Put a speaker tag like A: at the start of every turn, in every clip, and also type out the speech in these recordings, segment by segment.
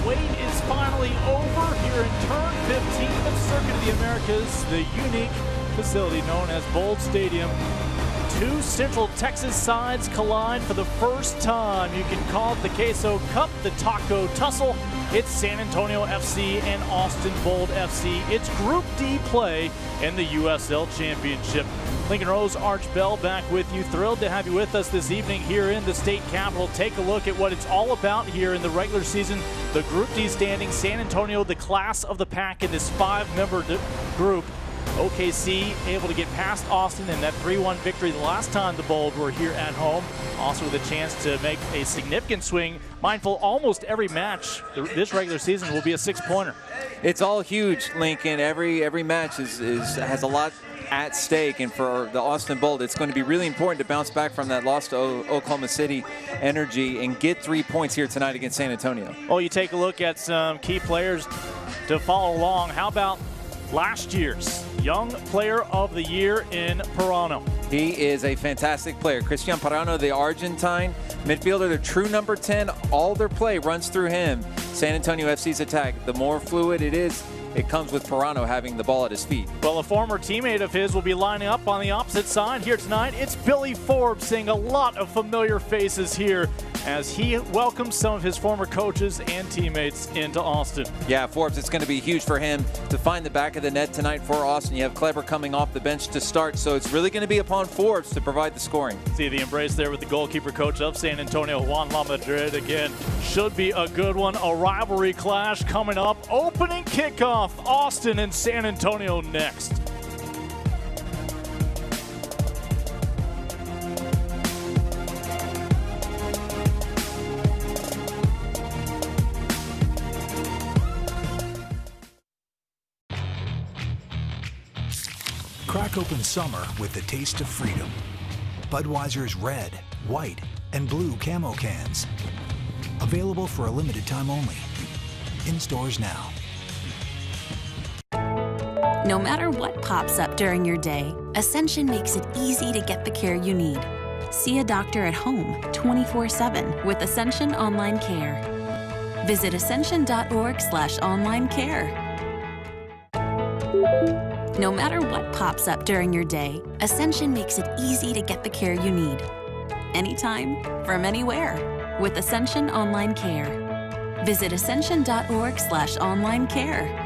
A: wait is finally over here in turn 15 of Circuit of the Americas, the unique facility known as Bold Stadium. Two Central Texas sides collide for the first time. You can call it the Queso Cup, the Taco Tussle. It's San Antonio FC and Austin Bold FC. It's Group D play in the USL Championship. Lincoln Rose Arch Bell back with you. Thrilled to have you with us this evening here in the state capitol. Take a look at what it's all about here in the regular season. The Group D standing, San Antonio, the class of the pack in this 5-member group. OKC able to get past Austin in that 3-1 victory the last time the Bold were here at home. Also with a chance to make a significant swing. Mindful almost every match this regular season will be a 6-pointer.
B: It's all huge, Lincoln. Every match has a lot at stake, and for the Austin Bold, it's going to be really important to bounce back from that loss to Oklahoma City Energy and get 3 points here tonight against San Antonio.
A: Oh, you take a look at some key players to follow along. How about last year's Young Player of the Year in Parano?
B: He is a fantastic player. Cristian Parano, the Argentine midfielder, the true number 10. All their play runs through him. San Antonio FC's attack, the more fluid it is, it comes with Parano having the ball at his feet.
A: Well, a former teammate of his will be lining up on the opposite side here tonight. It's Billy Forbes, seeing a lot of familiar faces here as he welcomes some of his former coaches and teammates into Austin.
B: Yeah, Forbes, it's going to be huge for him to find the back of the net tonight for Austin. You have Kleber coming off the bench to start, so it's really going to be upon Forbes to provide the scoring.
A: See the embrace there with the goalkeeper coach of San Antonio, Juan La Madrid. Again, should be a good one. A rivalry clash coming up. Opening kickoff, Austin and San Antonio next.
C: Crack open summer with the taste of freedom. Budweiser's red, white, and blue camo cans. Available for a limited time only. In stores now.
D: No matter what pops up during your day, Ascension makes it easy to get the care you need. See a doctor at home 24/7 with Ascension Online Care. Visit ascension.org/online care. No matter what pops up during your day, Ascension makes it easy to get the care you need. Anytime, from anywhere, with Ascension Online Care. Visit ascension.org/online care.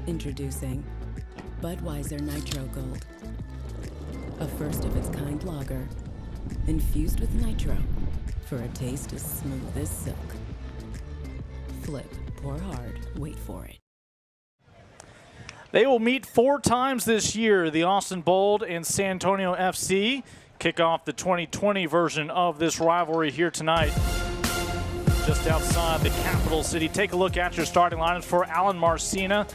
E: Introducing Budweiser Nitro Gold, a first-of-its-kind lager infused with nitro for a taste as smooth as silk. Flip, pour hard, wait for it.
A: They will meet 4 times this year, the Austin Bold and San Antonio FC. Kick off the 2020 version of this rivalry here tonight. Just outside the capital city. Take a look at your starting lineups for Alan Marcina.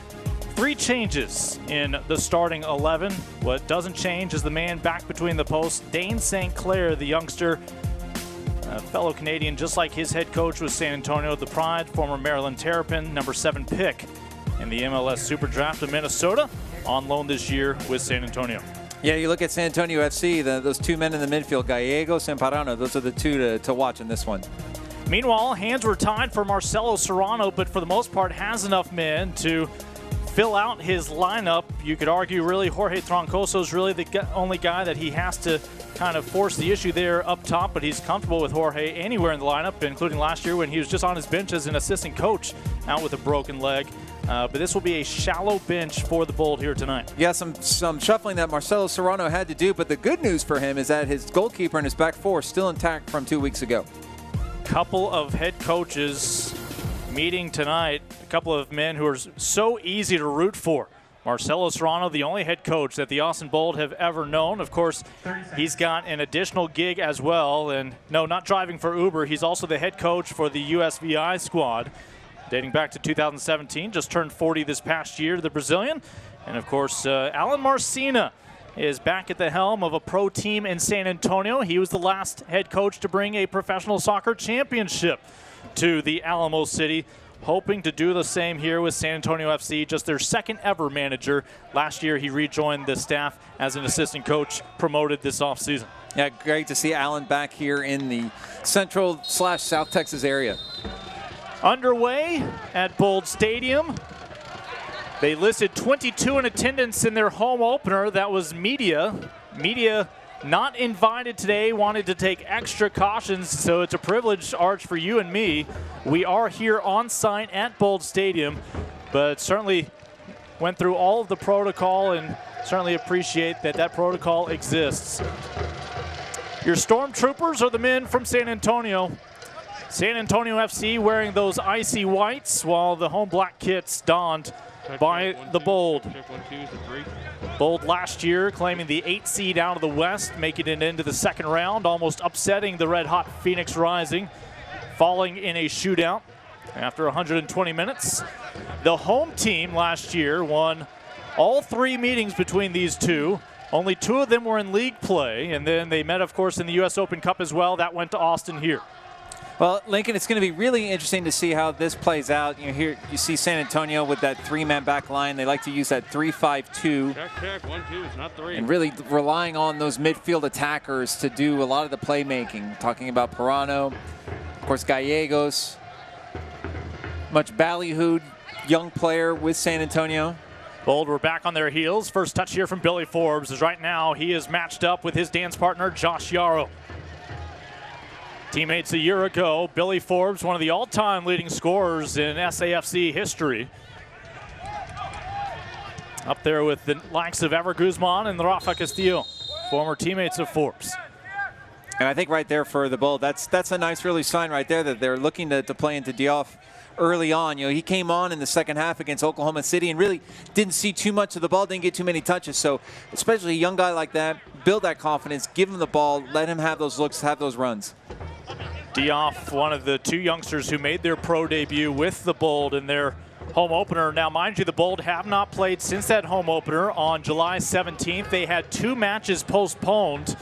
A: 3 changes in the starting 11. What doesn't change is the man back between the posts, Dane St. Clair, the youngster, a fellow Canadian, just like his head coach with San Antonio, the Pride, former Maryland Terrapin, number 7 pick in the MLS Super Draft of Minnesota, on loan this year with San Antonio.
B: Yeah, you look at San Antonio FC, those 2 men in the midfield, Gallegos and Parano, those are the 2 to watch in this one.
A: Meanwhile, hands were tied for Marcelo Serrano, but for the most part has enough men to fill out his lineup. You could argue really Jorge Troncoso is really the only guy that he has to kind of force the issue there up top, but he's comfortable with Jorge anywhere in the lineup, including last year when he was just on his bench as an assistant coach out with a broken leg. But this will be a shallow bench for the Bold here tonight.
B: Yeah, some shuffling that Marcelo Serrano had to do, but the good news for him is that his goalkeeper and his back four still intact from 2 weeks ago.
A: Couple of head coaches meeting tonight, a couple of men who are so easy to root for. Marcelo Serrano, the only head coach that the Austin Bold have ever known. Of course, he's got an additional gig as well, and no, not driving for Uber. He's also the head coach for the USVI squad, dating back to 2017, just turned 40 this past year, the Brazilian. And of course, Alan Marcina is back at the helm of a pro team in San Antonio. He was the last head coach to bring a professional soccer championship to the Alamo City, hoping to do the same here with San Antonio FC, just their second ever manager. Last year, he rejoined the staff as an assistant coach, promoted this offseason.
B: Yeah, great to see Alan back here in the Central/South Texas area.
A: Underway at Bold Stadium. They listed 22 in attendance in their home opener. That was media. Media not invited today, wanted to take extra cautions, so it's a privilege, Arch, for you and me. We are here on site at Bold Stadium, but certainly went through all of the protocol and certainly appreciate that protocol exists. Your Stormtroopers are the men from San Antonio. San Antonio FC wearing those icy whites, while the home black kits donned by the Bold. Bold last year claiming the 8th seed out of the West, making it into the second round, almost upsetting the red-hot Phoenix Rising, falling in a shootout after 120 minutes. The home team last year won all 3 meetings between these two. Only 2 of them were in league play, and then they met, of course, in the U.S. Open Cup as well. That went to Austin here.
B: Well, Lincoln, it's going to be really interesting to see how this plays out. Here you see San Antonio with that 3-man back line. They like to use that 3-5-2.
F: Check, 1, 2, it's not 3.
B: And really relying on those midfield attackers to do a lot of the playmaking. Talking about Pirano, of course, Gallegos, much ballyhooed young player with San Antonio.
A: Bold were back on their heels. First touch here from Billy Forbes, as right now he is matched up with his dance partner, Josh Yarrow. Teammates a year ago, Billy Forbes, one of the all-time leading scorers in SAFC history. Up there with the likes of Ever Guzman and Rafa Castillo, former teammates of Forbes.
B: And I think right there for the Bold, that's a nice really sign right there that they're looking to play into Diouf early on. You know, he came on in the second half against Oklahoma City and really didn't see too much of the ball, didn't get too many touches. So especially a young guy like that, build that confidence, give him the ball, let him have those looks, have those runs.
A: Diouf, one of the 2 youngsters who made their pro debut with the Bold in their home opener. Now, mind you, the Bold have not played since that home opener on July 17th. They had 2 matches postponed.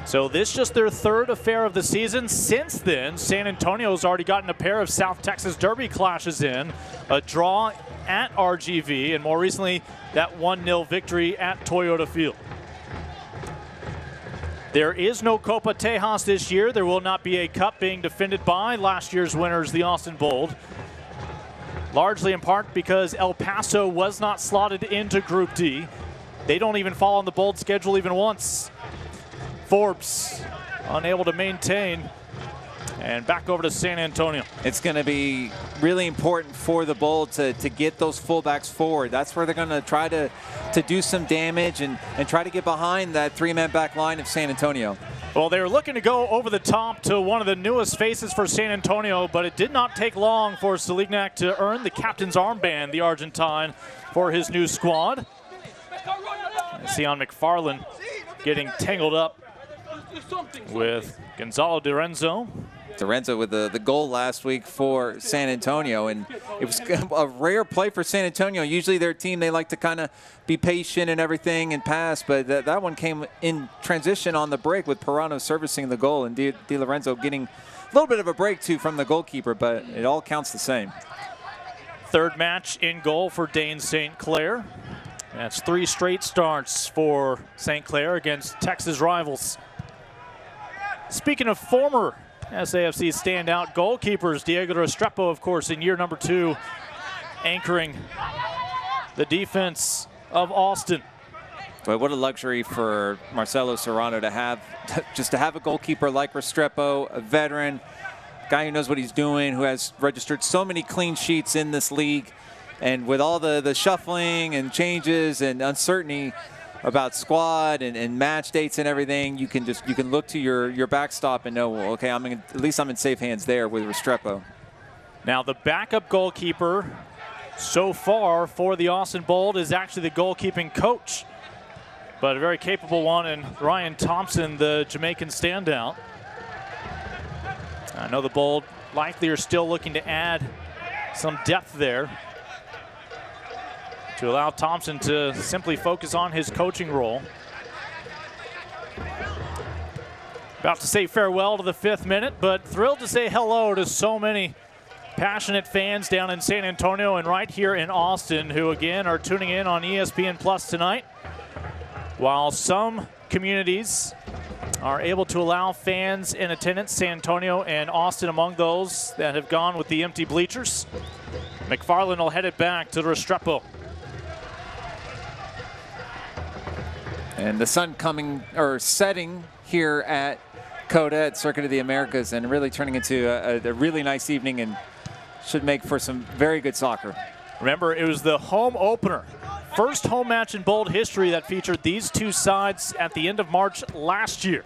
A: So this just their 3rd affair of the season. Since then, San Antonio's already gotten a pair of South Texas Derby clashes in, a draw at RGV, and more recently, that 1-0 victory at Toyota Field. There is no Copa Tejas this year. There will not be a cup being defended by last year's winners, the Austin Bold. Largely in part because El Paso was not slotted into Group D. They don't even fall on the Bold schedule even once. Forbes unable to maintain. And back over to San Antonio.
B: It's going to be really important for the Bold to get those fullbacks forward. That's where they're going to try to do some damage and try to get behind that 3-man back line of San Antonio.
A: Well, they were looking to go over the top to one of the newest faces for San Antonio, but it did not take long for Salignac to earn the captain's armband, the Argentine, for his new squad. Sion McFarland getting tangled up with Gonzalo Lorenzo.
B: Lorenzo with the goal last week for San Antonio, and it was a rare play for San Antonio. Usually their team, they like to kind of be patient and everything and pass, but that one came in transition on the break with Pirano servicing the goal and Di Lorenzo getting a little bit of a break too from the goalkeeper, but it all counts the same.
A: 3rd match in goal for Dane St. Clair. That's 3 straight starts for St. Clair against Texas rivals. Speaking of former SAFC standout goalkeepers, Diego Restrepo, of course, in year number 2 anchoring the defense of Austin.
B: But what a luxury for Marcelo Serrano to have, just to have a goalkeeper like Restrepo, a veteran, guy who knows what he's doing, who has registered so many clean sheets in this league. And with all the shuffling and changes and uncertainty about squad and match dates and everything, you can look to your backstop and know, well, okay, at least I'm in safe hands there with Restrepo.
A: Now the backup goalkeeper so far for the Austin Bold is actually the goalkeeping coach, but a very capable one, and Ryan Thompson, the Jamaican standout. I know the Bold likely are still looking to add some depth there to allow Thompson to simply focus on his coaching role. About to say farewell to the 5th minute, but thrilled to say hello to so many passionate fans down in San Antonio and right here in Austin, who again are tuning in on ESPN Plus tonight. While some communities are able to allow fans in attendance, San Antonio and Austin among those that have gone with the empty bleachers. McFarland will head it back to Restrepo.
B: And the sun setting here at Coda at Circuit of the Americas, and really turning into a really nice evening, and should make for some very good soccer.
A: Remember, it was the home opener. First home match in Bold history that featured these two sides at the end of March last year.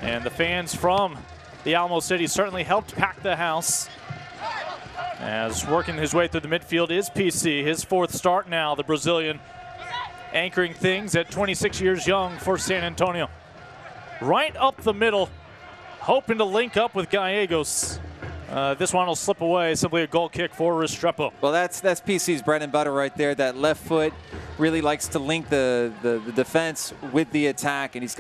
A: And the fans from the Alamo City certainly helped pack the house. As working his way through the midfield is PC, his 4th start now, the Brazilian, anchoring things at 26 years young for San Antonio. Right up the middle, hoping to link up with Gallegos. This one will slip away, simply a goal kick for Restrepo.
B: Well, that's PC's bread and butter right there. That left foot really likes to link the defense with the attack, and he's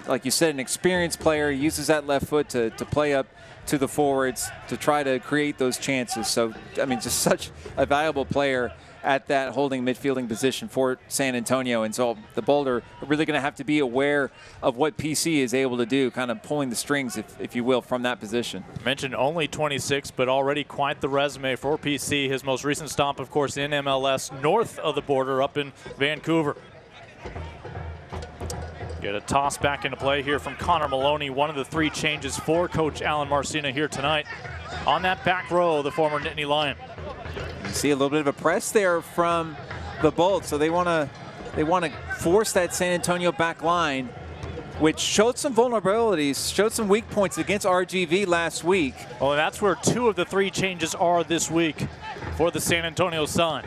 B: like you said, an experienced player. He uses that left foot to play up to the forwards to try to create those chances. So, I mean, just such a valuable player at that holding midfielding position for San Antonio. And so the Bold are really going to have to be aware of what PC is able to do, kind of pulling the strings, if you will, from that position.
A: Mentioned only 26, but already quite the resume for PC. His most recent stop, of course, in MLS, north of the border up in Vancouver. Get a toss back into play here from Connor Maloney, one of the 3 changes for Coach Alan Marcina here tonight. On that back row, the former Nittany Lion.
B: You see a little bit of a press there from the Bold, so they want to force that San Antonio back line, which showed some vulnerabilities, showed some weak points against RGV last week.
A: Oh, and that's where 2 of the 3 changes are this week for the San Antonio side.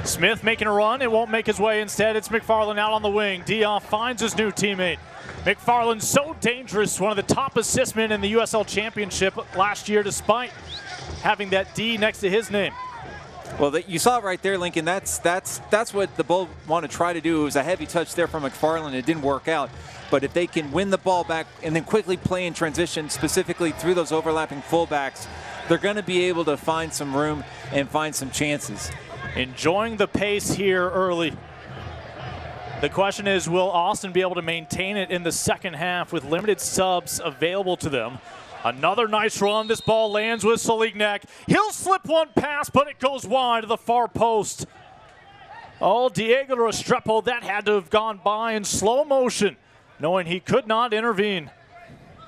A: Smith making a run. It won't make his way. Instead, it's McFarland out on the wing. Dioff finds his new teammate. McFarland so dangerous, one of the top assist men in the USL Championship last year, despite having that D next to his name.
B: Well, you saw it right there, Lincoln. That's what the Bull want to try to do. It was a heavy touch there from McFarland. It didn't work out. But if they can win the ball back and then quickly play in transition, specifically through those overlapping fullbacks, they're going to be able to find some room and find some chances.
A: Enjoying the pace here early. The question is, will Austin be able to maintain it in the second half with limited subs available to them? Another nice run. This ball lands with Solignac. He'll slip one past, but it goes wide to the far post. Oh, Diego Restrepo, that had to have gone by in slow motion, knowing he could not intervene.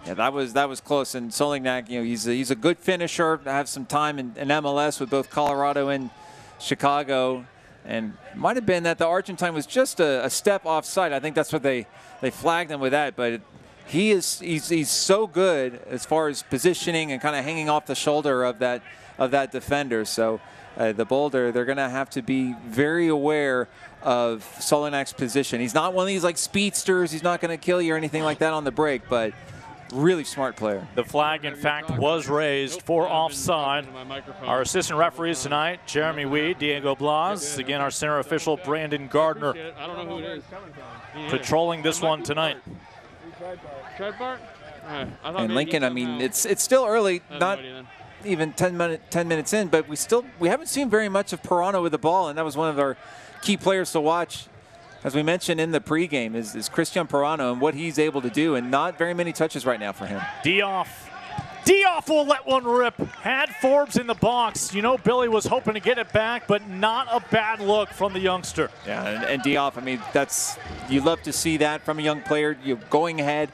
B: Yeah, that was close. And Solignac, you know, he's a good finisher. I have some time in MLS with both Colorado and Chicago, and might have been that the Argentine was just a step offside. I think that's what they flagged him with that, but he's so good as far as positioning and kind of hanging off the shoulder of that defender. So the Boulder, they're going to have to be very aware of Solignac's position. He's not one of these like speedsters. He's not going to kill you or anything like that on the break, but really smart player.
A: The flag, in fact, was raised for offside. Our assistant referees tonight, Jeremy Weed, Diego Blas. Again, our center official, Brandon Gardner, patrolling this one tonight.
B: And Lincoln, I mean, it's still early, not even 10 minutes in, but we haven't seen very much of Pirano with the ball, and that was one of our key players to watch, as we mentioned in the pregame, is Christian Pirano and what he's able to do, and not very many touches right now for him.
A: Dioff Dioff will let one rip. Had Forbes in the box. You know, Billy was hoping to get it back, but not a bad look from the youngster.
B: Yeah, and Dioff, I mean, you love to see that from a young player. You're going ahead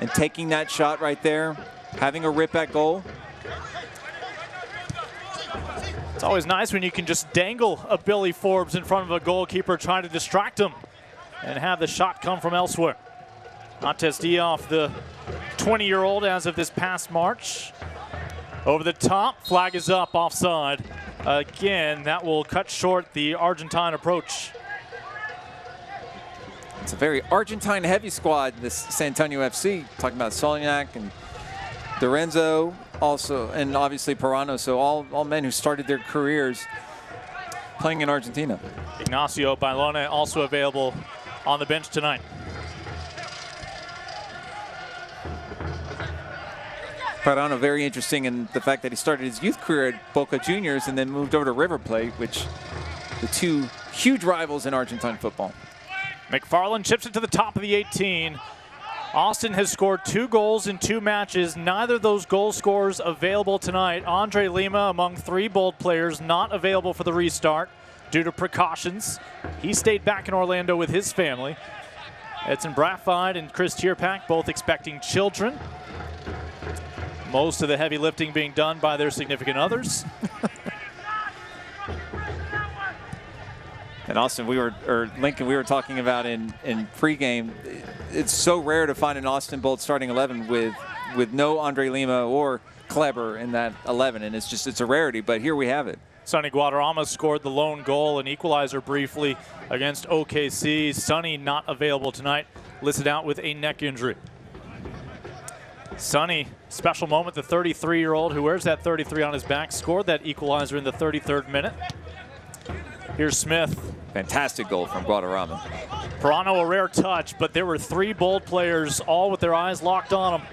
B: and taking that shot right there, having a rip at goal.
A: It's always nice when you can just dangle a Billy Forbes in front of a goalkeeper trying to distract him and have the shot come from elsewhere. Montez Dioff, the 20-year-old as of this past March. Over the top, flag is up, offside. Again, that will cut short the Argentine approach.
B: It's a very Argentine-heavy squad, this San Antonio FC. Talking about Solignac and Dorenzo also, and obviously Perano. So all men who started their careers playing in Argentina.
A: Ignacio Bailone also available on the bench tonight.
B: Perano, very interesting in the fact that he started his youth career at Boca Juniors and then moved over to River Plate, which the two huge rivals in Argentine football.
A: McFarland chips it to the top of the 18. Austin has scored 2 goals in 2 matches. Neither of those goal scorers available tonight. Andre Lima among 3 Bold players not available for the restart due to precautions. He stayed back in Orlando with his family. Edson Braffide and Chris Tierpak both expecting children. Most of the heavy lifting being done by their significant others.
B: And Austin, Lincoln, we were talking about in pregame. It's so rare to find an Austin Bold starting 11 with no Andre Lima or Kleber in that 11, and it's a rarity. But here we have it.
A: Sonny Guadarrama scored the lone goal, an equalizer briefly against OKC. Sonny not available tonight, listed out with a neck injury. Sonny, special moment, the 33-year-old who wears that 33 on his back, scored that equalizer in the 33rd minute. Here's Smith.
B: Fantastic goal from Guadarrama.
A: Perano, a rare touch, but there were 3 Bold players, all with their eyes locked on him.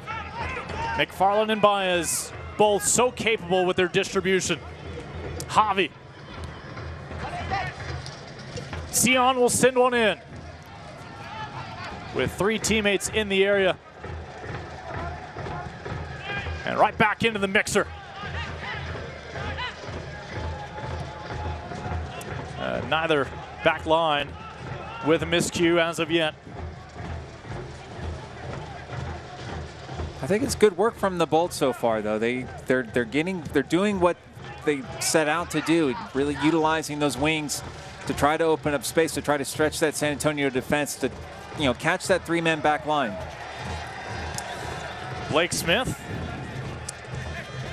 A: McFarland and Baez, both so capable with their distribution. Javi. Sion will send one in with 3 teammates in the area. And right back into the mixer. Neither back line with a miscue as of yet.
B: I think it's good work from the Bold so far, though. They're doing what they set out to do, really utilizing those wings to try to open up space, to try to stretch that San Antonio defense, to catch that 3-man back line.
A: Blake Smith,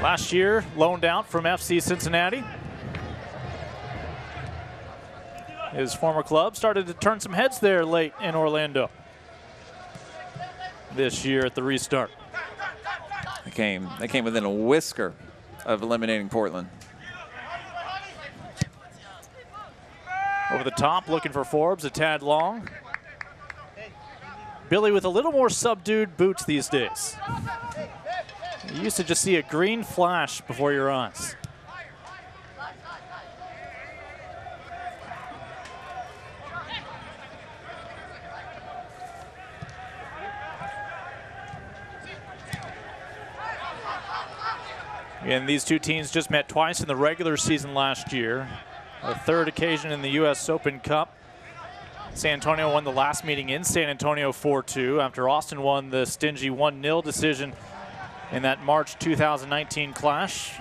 A: last year loaned out from FC Cincinnati. His former club started to turn some heads there late in Orlando this year at the restart.
B: They came within a whisker of eliminating Portland.
A: Over the top, looking for Forbes, a tad long. Billy with a little more subdued boots these days. You used to just see a green flash before your eyes. And these two teams just met twice in the regular season last year. A 3rd occasion in the U.S. Open Cup. San Antonio won the last meeting in San Antonio 4-2 after Austin won the stingy 1-0 decision in that March 2019 clash.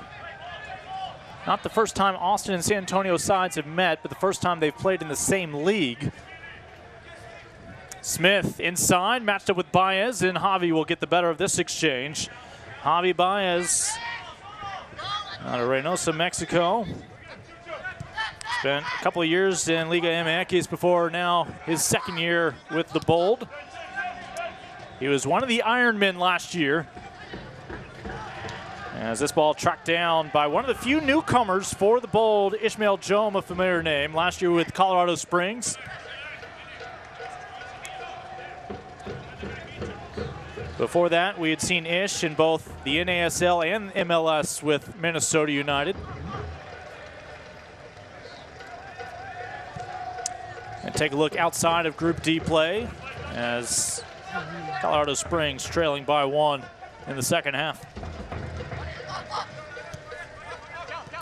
A: Not the first time Austin and San Antonio sides have met, but the first time they've played in the same league. Smith inside, matched up with Baez, and Javi will get the better of this exchange. Javi Baez out of Reynosa, Mexico. Spent a couple of years in Liga MX before now his 2nd year with the Bold. He was one of the Ironmen last year. As this ball tracked down by one of the few newcomers for the Bold, Ishmael Jome, a familiar name, last year with Colorado Springs. Before that, we had seen Ish in both the NASL and MLS with Minnesota United. And take a look outside of Group D play as Colorado Springs trailing by 1 in the second half.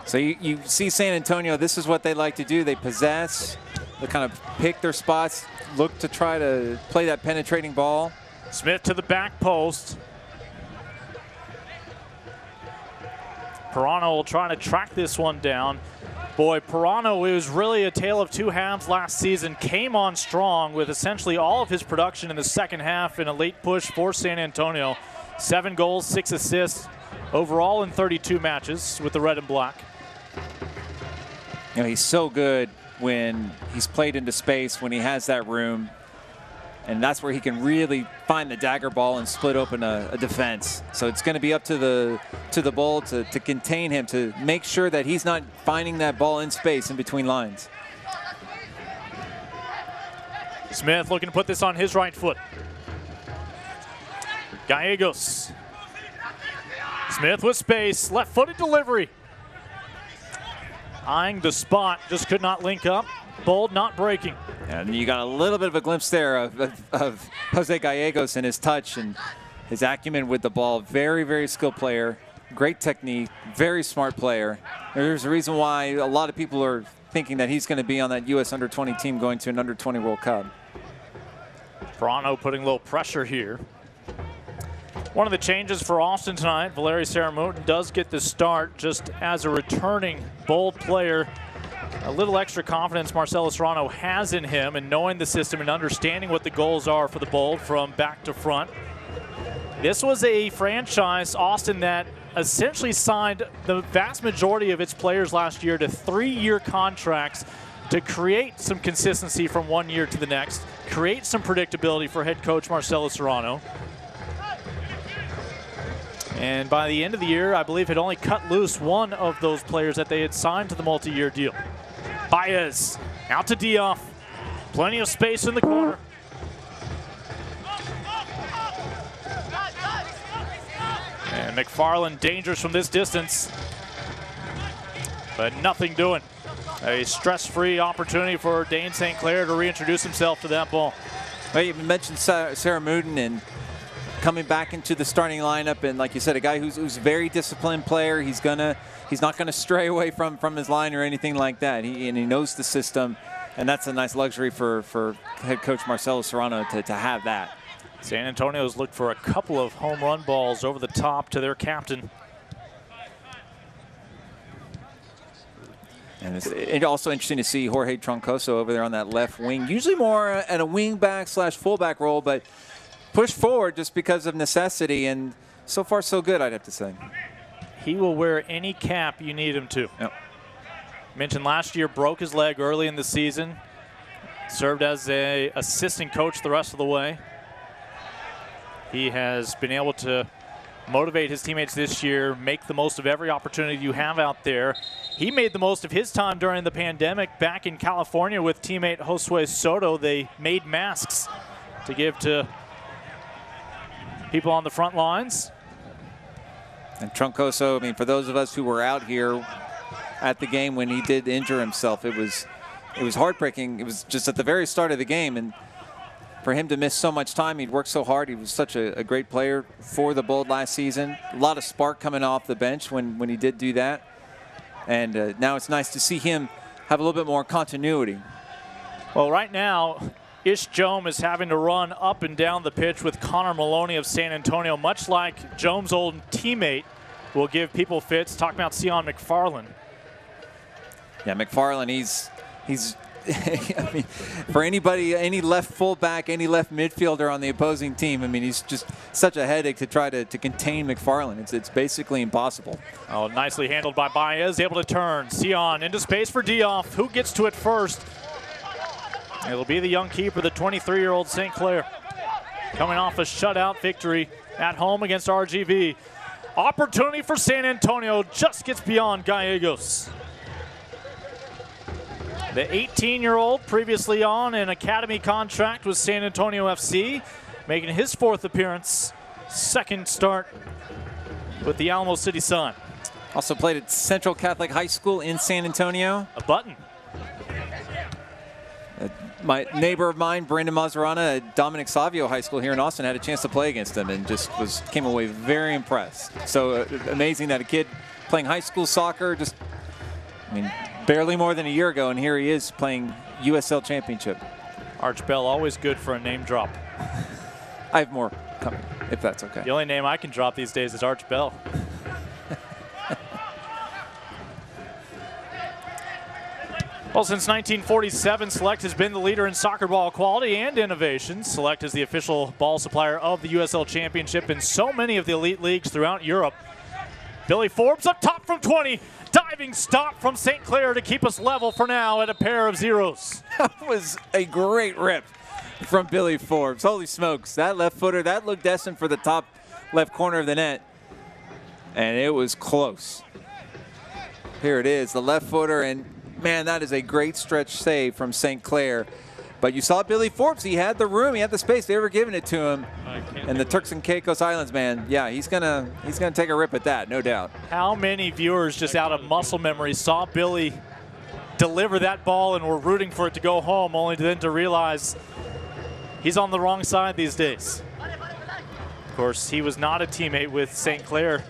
B: So you see San Antonio, this is what they like to do. They possess, they kind of pick their spots, look to try to play that penetrating ball.
A: Smith to the back post. Pirano will try to track this one down. Boy, Pirano, it was really a tale of two halves last season. Came on strong with essentially all of his production in the second half in a late push for San Antonio. 7 goals, 6 assists overall in 32 matches with the red and black.
B: You know, he's so good when he's played into space, when he has that room. And that's where he can really find the dagger ball and split open a defense. So it's going to be up to the Bull to contain him, to make sure that he's not finding that ball in space in between lines.
A: Smith looking to put this on his right foot. Gallegos. Smith with space, left-footed delivery. Eyeing the spot, just could not link up. Bold not breaking.
B: And you got a little bit of a glimpse there of Jose Gallegos and his touch and his acumen with the ball. Very, very skilled player, great technique, very smart player. There's a reason why a lot of people are thinking that he's going to be on that U.S. Under-20 team going to an Under-20 World Cup.
A: Pirano putting a little pressure here. One of the changes for Austin tonight, Valeri Saramutin does get the start just as a returning Bold player. A little extra confidence Marcelo Serrano has in him and knowing the system and understanding what the goals are for the Bold from back to front. This was a franchise, Austin, that essentially signed the vast majority of its players last year to 3-year contracts to create some consistency from one year to the next, create some predictability for head coach Marcelo Serrano. And by the end of the year, I believe had only cut loose one of those players that they had signed to the multi-year deal. Baez out to Dioff. Plenty of space in the corner. And McFarland dangerous from this distance. But nothing doing. A stress-free opportunity for Dane St. Clair to reintroduce himself to that ball.
B: Well, you mentioned Saramutin and coming back into the starting lineup, and like you said, a guy who's a very disciplined player. He's not gonna stray away from his line or anything like that. He knows the system, and that's a nice luxury for head coach Marcelo Serrano to have that.
A: San Antonio's looked for a couple of home run balls over the top to their captain.
B: And it's also interesting to see Jorge Troncoso over there on that left wing, usually more at a wing back / fullback role, but push forward just because of necessity, and so far so good, I'd have to say.
A: He will wear any cap you need him to.
B: Yep.
A: Mentioned last year, broke his leg early in the season. Served as a assistant coach the rest of the way. He has been able to motivate his teammates this year, make the most of every opportunity you have out there. He made the most of his time during the pandemic back in California with teammate Josue Soto. They made masks to give to people on the front lines.
B: And Troncoso, I mean, for those of us who were out here at the game when he did injure himself, it was heartbreaking. It was just at the very start of the game, and for him to miss so much time, he'd worked so hard. He was such a great player for the Bold last season. A lot of spark coming off the bench when he did do that. And now it's nice to see him have a little bit more continuity.
A: Well, right now, Ish Jome is having to run up and down the pitch with Connor Maloney of San Antonio, much like Jome's old teammate will give people fits. Talking about Sion McFarland.
B: Yeah, McFarland, he's I mean, for anybody, any left fullback, any left midfielder on the opposing team, I mean, he's just such a headache to try to contain McFarland. It's basically impossible.
A: Oh, nicely handled by Baez, able to turn. Sion into space for Dioff. Who gets to it first? It'll be the young keeper, the 23-year-old St. Clair, coming off a shutout victory at home against RGV. Opportunity for San Antonio, just gets beyond Gallegos. The 18-year-old previously on an academy contract with San Antonio FC, making his 4th appearance, 2nd start with the Alamo City Sun.
B: Also played at Central Catholic High School in San Antonio.
A: A button.
B: my neighbor of mine, Brandon Mazarana at Dominic Savio High School here in Austin, had a chance to play against him and just came away very impressed. So amazing that a kid playing high school soccer just, barely more than a year ago, and here he is playing USL Championship.
A: Arch Bell, always good for a name drop.
B: I have more coming, if that's okay.
A: The only name I can drop these days is Arch Bell. Well, since 1947, Select has been the leader in soccer ball quality and innovation. Select is the official ball supplier of the USL Championship in so many of the elite leagues throughout Europe. Billy Forbes up top from 20. Diving stop from St. Clair to keep us level for now at a pair of zeros.
B: That was a great rip from Billy Forbes. Holy smokes, that left footer, that looked destined for the top left corner of the net. And it was close. Here it is, the left footer, and man, that is a great stretch save from St. Clair. But you saw Billy Forbes, he had the room, he had the space, they were giving it to him. And the Turks and Caicos Islands, man, yeah, he's gonna take a rip at that, no doubt.
A: How many viewers just out of muscle memory saw Billy deliver that ball and were rooting for it to go home, only then to realize he's on the wrong side these days. Of course, he was not a teammate with St. Clair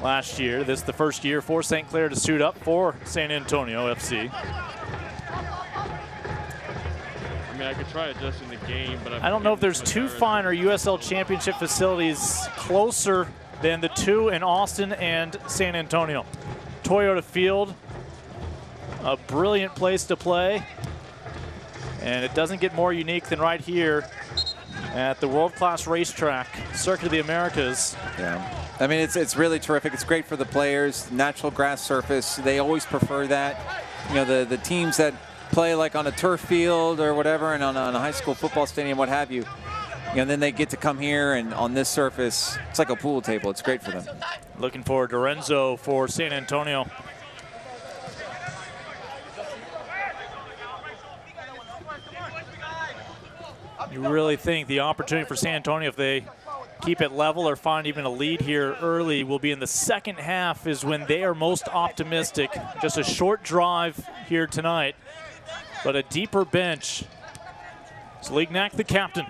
A: last year. This is the first year for St. Clair to suit up for San Antonio FC.
F: I could try adjusting the game, but
A: I don't know if there's two finer USL Championship facilities closer than the two in Austin and San Antonio. Toyota Field, a brilliant place to play, and it doesn't get more unique than right here at the world-class racetrack, Circuit of the Americas.
B: Yeah, I mean, it's really terrific. It's great for the players, natural grass surface. They always prefer that. You know, the teams that play like on a turf field or whatever, and on a high school football stadium, what have you. And then they get to come here, and on this surface, it's like a pool table. It's great for them.
A: Looking for Dorenzo for San Antonio. You really think the opportunity for San Antonio, if they keep it level or find even a lead here early, will be in the second half is when they are most optimistic. Just a short drive here tonight, but a deeper bench. Zlignac, the captain.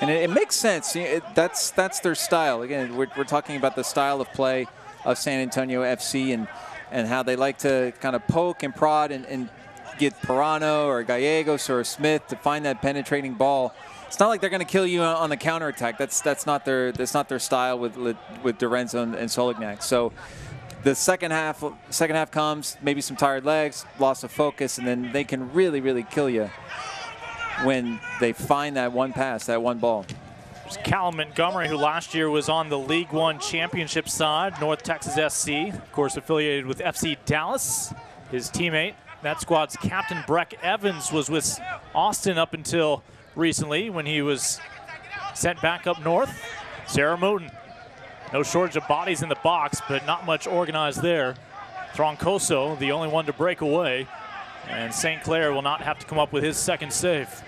B: And it makes sense. That's their style. Again, we're talking about the style of play of San Antonio FC and how they like to kind of poke and prod and get Pirano or Gallegos or Smith to find that penetrating ball. It's not like they're going to kill you on the counterattack. That's not their style with Dorenzo and Solignac. So the second half comes, maybe some tired legs, loss of focus, and then they can really, really kill you when they find that one pass, that one ball.
A: There's Callum Montgomery, who last year was on the League One championship side, North Texas SC, of course affiliated with FC Dallas. His teammate, that squad's captain Breck Evans, was with Austin up until recently when he was sent back up north. Sarah Mooten, no shortage of bodies in the box, but not much organized there. Troncoso, the only one to break away, and St. Clair will not have to come up with his second save.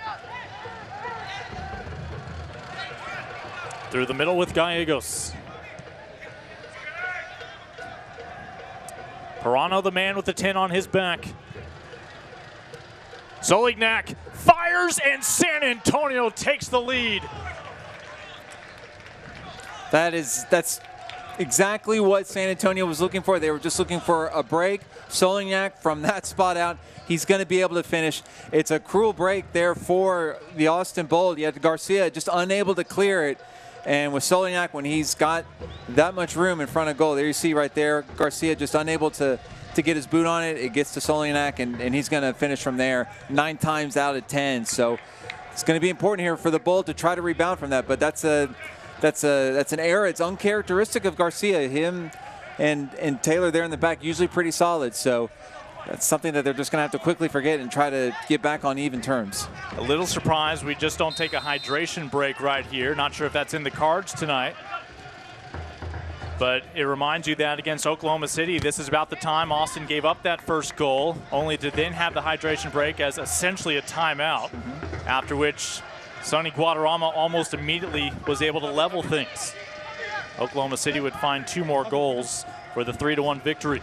A: Through the middle with Gallegos. Pirano, the man with the 10 on his back. Solignac fires, and San Antonio takes the lead.
B: That's exactly what San Antonio was looking for. They were just looking for a break. Solignac from that spot out, he's going to be able to finish. It's a cruel break there for the Austin Bold. You had Garcia just unable to clear it. And with Solignac, when he's got that much room in front of goal, there you see right there, Garcia just unable to get his boot on it. It gets to Solignac, and he's going to finish from there 9 times out of 10. So it's going to be important here for the Bull to try to rebound from that. But that's an error. It's uncharacteristic of Garcia. Him and Taylor there in the back, usually pretty solid. So that's something that they're just going to have to quickly forget and try to get back on even terms.
A: A little surprised we just don't take a hydration break right here. Not sure if that's in the cards tonight. But it reminds you that against Oklahoma City, this is about the time Austin gave up that first goal, only to then have the hydration break as essentially a timeout, after which Sonny Guadarrama almost immediately was able to level things. Oklahoma City would find 2 more goals for the 3-1 victory.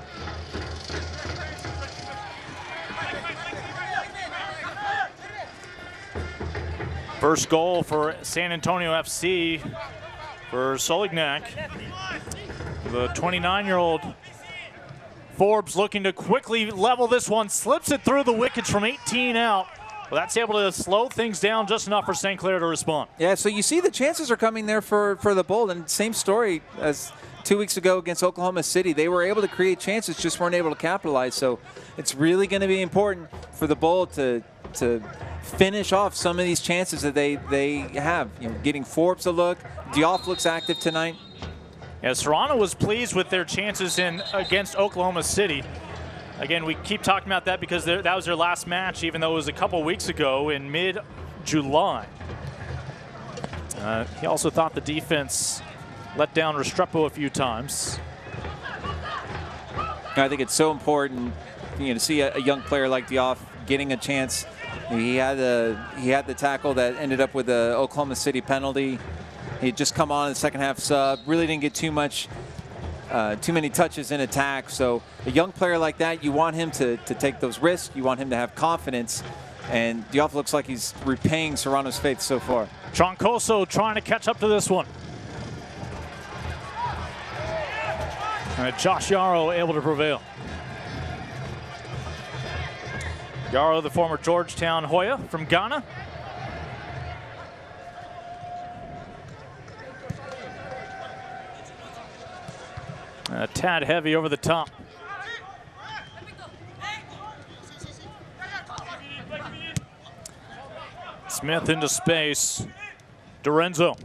A: First goal for San Antonio FC for Solignac. The 29-year-old Forbes looking to quickly level this one, slips it through the wickets from 18 out. Well, that's able to slow things down just enough for St. Clair to respond.
B: Yeah, so you see the chances are coming there for the Bold, and same story as 2 weeks ago against Oklahoma City. They were able to create chances, just weren't able to capitalize. So it's really going to be important for the Bold to finish off some of these chances that they have. You know, getting Forbes a look. Diouf looks active tonight.
A: Yeah, Serrano was pleased with their chances against Oklahoma City. Again, we keep talking about that because that was their last match, even though it was a couple weeks ago in mid-July. He also thought the defense let down Restrepo a few times.
B: I think it's so important, to see a young player like Diouf getting a chance. He had the tackle that ended up with the Oklahoma City penalty. He'd just come on in the second half sub. Really didn't get too many touches in attack. So a young player like that, you want him to take those risks. You want him to have confidence. And Diouf looks like he's repaying Serrano's faith so far.
A: Troncoso trying to catch up to this one. Josh Yarrow able to prevail. Yarrow, the former Georgetown Hoya from Ghana. A tad heavy over the top. Smith into space. Dorenzo.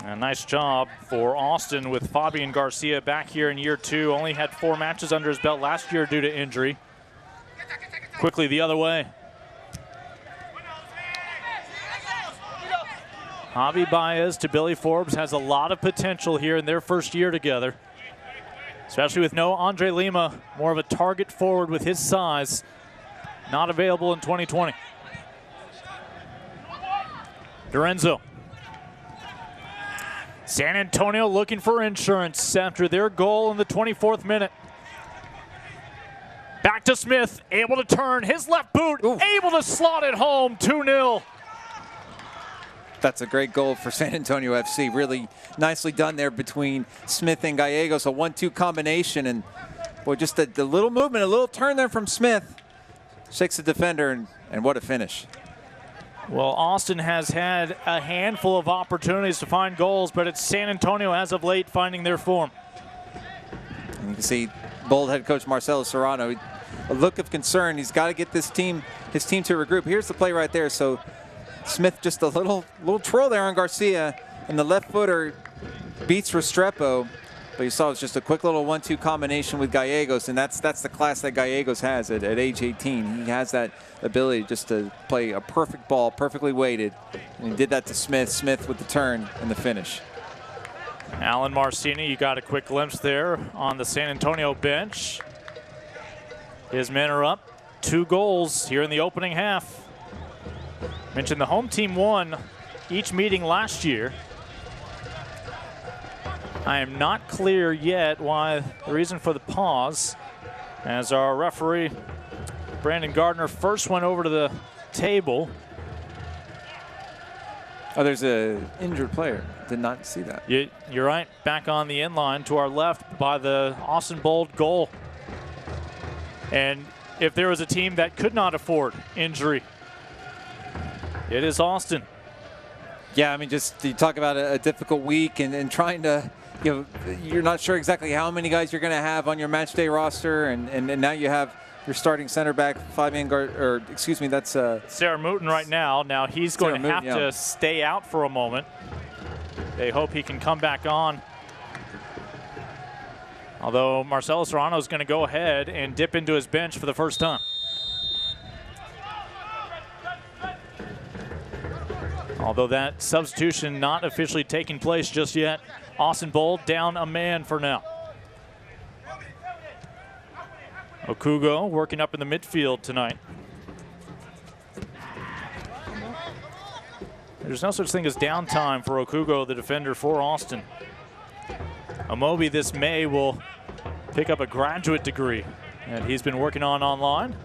A: A nice job for Austin with Fabian Garcia back here in year 2. Only had 4 matches under his belt last year due to injury. Quickly the other way. Javi Baez to Billy Forbes has a lot of potential here in their first year together. Especially with no Andre Lima, more of a target forward with his size. Not available in 2020. Dorenzo. San Antonio looking for insurance after their goal in the 24th minute. Back to Smith, able to turn his left boot, able to slot it home, 2-0.
B: That's a great goal for San Antonio FC. Really nicely done there between Smith and Gallegos. A 1-2 combination, and boy, just the little movement, a little turn there from Smith. Shakes the defender, and what a finish.
A: Well, Austin has had a handful of opportunities to find goals, but it's San Antonio as of late finding their form.
B: And you can see Bold head coach Marcelo Serrano, a look of concern. He's got to get his team to regroup. Here's the play right there. So Smith just a little twirl there on Garcia, and the left footer beats Restrepo. But you saw it's just a quick little 1-2 combination with Gallegos, and that's the class that Gallegos has at age 18. He has that ability just to play a perfect ball, perfectly weighted. And he did that to Smith. Smith with the turn and the finish.
A: Alan Marcini, you got a quick glimpse there on the San Antonio bench. His men are up 2 goals here in the opening half. Mentioned the home team won each meeting last year. I am not clear yet why the reason for the pause, as our referee Brandon Gardner first went over to the table.
B: Oh, there's an injured player. Did not see that.
A: You're right. Back on the inline to our left by the Austin Bold goal. And if there was a team that could not afford injury, it is Austin.
B: Yeah, I mean, just you talk about a difficult week and trying to, you're not sure exactly how many guys you're going to have on your match day roster, and now you have your starting center back, that's
A: Sarah Mouton right now. Now he's going to have to stay out for a moment. They hope he can come back on. Although Marcelo Serrano is going to go ahead and dip into his bench for the first time. Although that substitution not officially taking place just yet. Austin Bold down a man for now. Okugo working up in the midfield tonight. There's no such thing as downtime for Okugo, the defender for Austin. Amobi this May will pick up a graduate degree that he's been working on online.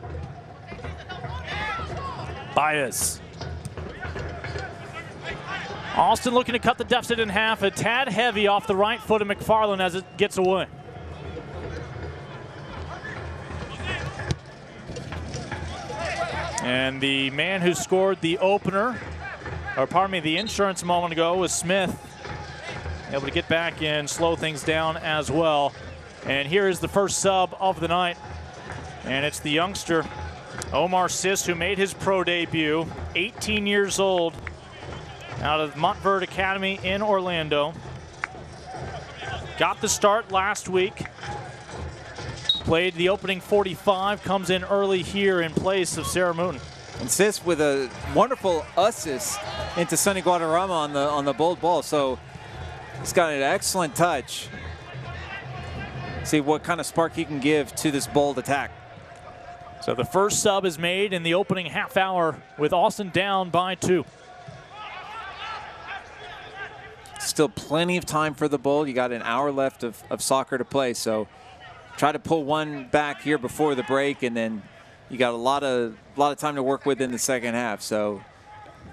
A: Baez. Austin looking to cut the deficit in half. A tad heavy off the right foot of McFarland as it gets away. And the man who scored the opener, or pardon me, the insurance a moment ago was Smith. Able to get back and slow things down as well. And here is the first sub of the night. And it's the youngster, Omar Sis, who made his pro debut, 18 years old, out of Montverde Academy in Orlando. Got the start last week. Played the opening 45, comes in early here in place of Sarah Mooten.
B: And Sis with a wonderful assist into Sonny Guadarrama on the bold ball. So he's got an excellent touch. See what kind of spark he can give to this bold attack.
A: So the first sub is made in the opening half hour with Austin down by 2.
B: Still plenty of time for the Bold. You got an hour left of soccer to play. So try to pull one back here before the break, and then you got a lot of time to work with in the second half. So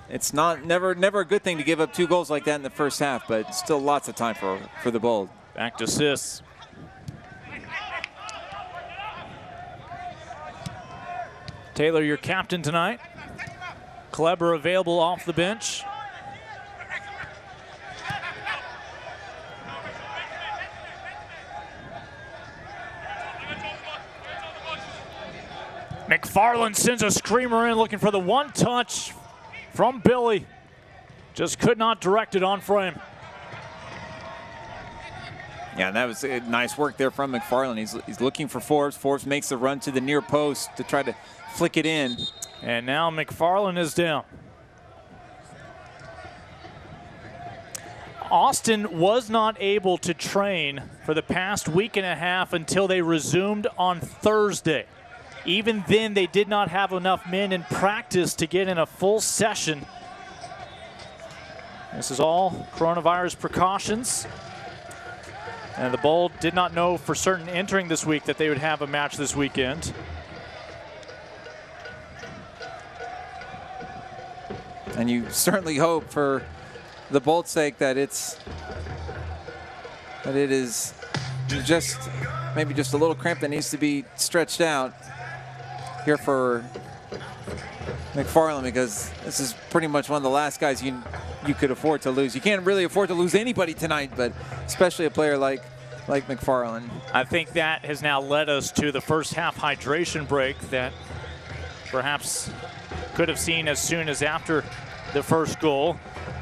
B: it's never a good thing to give up 2 goals like that in the first half, but still lots of time for the Bold.
A: Back to Sis. Taylor, your captain tonight. Kleber available off the bench. McFarland sends a screamer in, looking for the one touch from Billy. Just could not direct it on frame.
B: Yeah, and that was nice work there from McFarland. He's looking for Forbes. Forbes makes the run to the near post to try to flick it in.
A: And now McFarland is down. Austin was not able to train for the past week and a half until they resumed on Thursday. Even then, they did not have enough men in practice to get in a full session. This is all coronavirus precautions. And the Bold did not know for certain entering this week that they would have a match this weekend.
B: And you certainly hope for the Bold's sake that it is just maybe just a little cramp that needs to be stretched out here for McFarland, because this is pretty much one of the last guys you could afford to lose. You can't really afford to lose anybody tonight, but especially a player like McFarland.
A: I think that has now led us to the first half hydration break that perhaps could have seen as soon as after the first goal.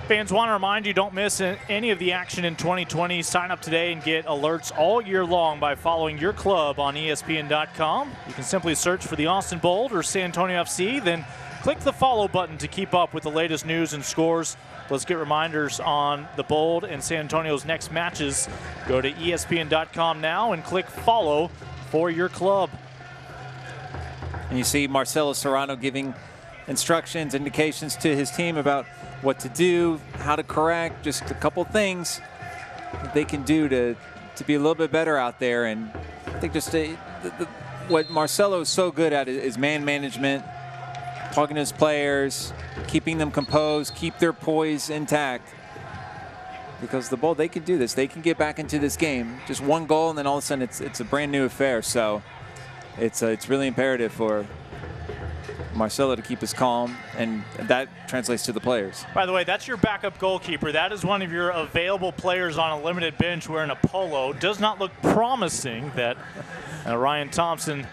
A: Fans, want to remind you, don't miss any of the action in 2020. Sign up today and get alerts all year long by following your club on ESPN.com. You can simply search for the Austin Bold or San Antonio FC, then click the follow button to keep up with the latest news and scores. Let's get reminders on the Bold and San Antonio's next matches. Go to ESPN.com now and click follow for your club.
B: And you see Marcelo Serrano giving instructions, indications to his team about what to do, how to correct, just a couple things that they can do to be a little bit better out there. And I think just what Marcelo is so good at is man management, talking to his players, keeping them composed, keep their poise intact. Because the Bold, they can do this. They can get back into this game. Just one goal, and then all of a sudden it's a brand new affair. So it's really imperative for Marcelo to keep his calm, and that translates to the players.
A: By the way, that's your backup goalkeeper. That is one of your available players on a limited bench wearing a polo. Does not look promising that Ryan Thompson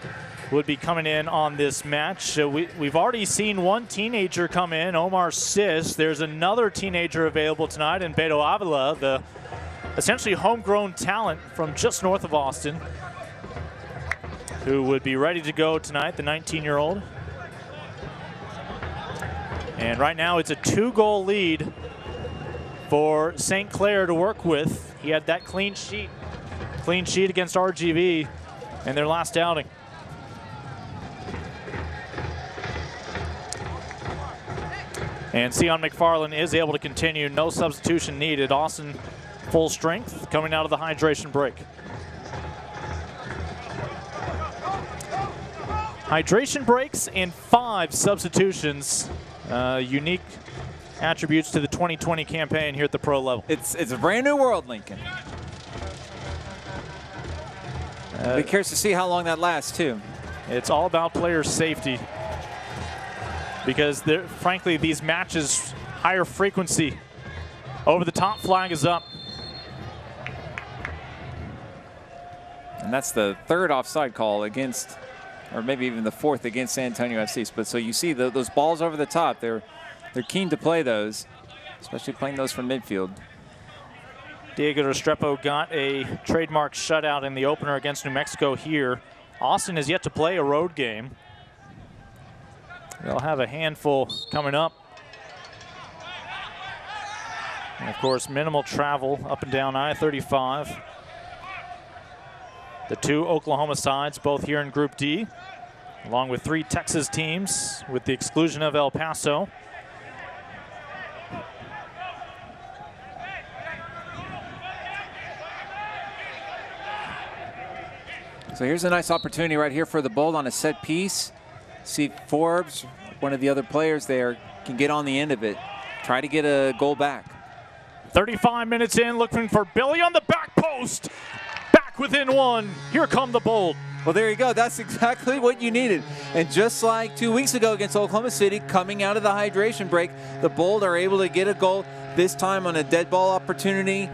A: would be coming in on this match. So we've already seen one teenager come in, Omar Sis. There's another teenager available tonight in Beto Avila, the essentially homegrown talent from just north of Austin, who would be ready to go tonight, the 19-year-old. And right now it's a 2-goal lead for St. Clair to work with. He had that clean sheet against RGV in their last outing. And Sion McFarland is able to continue. No substitution needed. Austin full strength coming out of the hydration break. Hydration breaks and 5 substitutions. Unique attributes to the 2020 campaign here at the pro level.
B: It's a brand new world, Lincoln. Be curious to see how long that lasts, too.
A: It's all about player safety because, frankly, these matches, higher frequency. Over the top flag is up.
B: And that's the 3rd offside call against, or maybe even the 4th against San Antonio FC. But so you see those balls over the top, they're keen to play those, especially playing those from midfield.
A: Diego Restrepo got a trademark shutout in the opener against New Mexico here. Austin has yet to play a road game. They'll have a handful coming up. And of course, minimal travel up and down I-35. The 2 Oklahoma sides, both here in Group D, along with 3 Texas teams, with the exclusion of El Paso.
B: So here's a nice opportunity right here for the Bold on a set piece. See if Forbes, one of the other players there, can get on the end of it. Try to get a goal back.
A: 35 minutes in, looking for Billy on the back post. Back within 1. Here come the Bold.
B: Well, there you go. That's exactly what you needed. And just like 2 weeks ago against Oklahoma City, coming out of the hydration break, the Bold are able to get a goal, this time on a dead ball opportunity.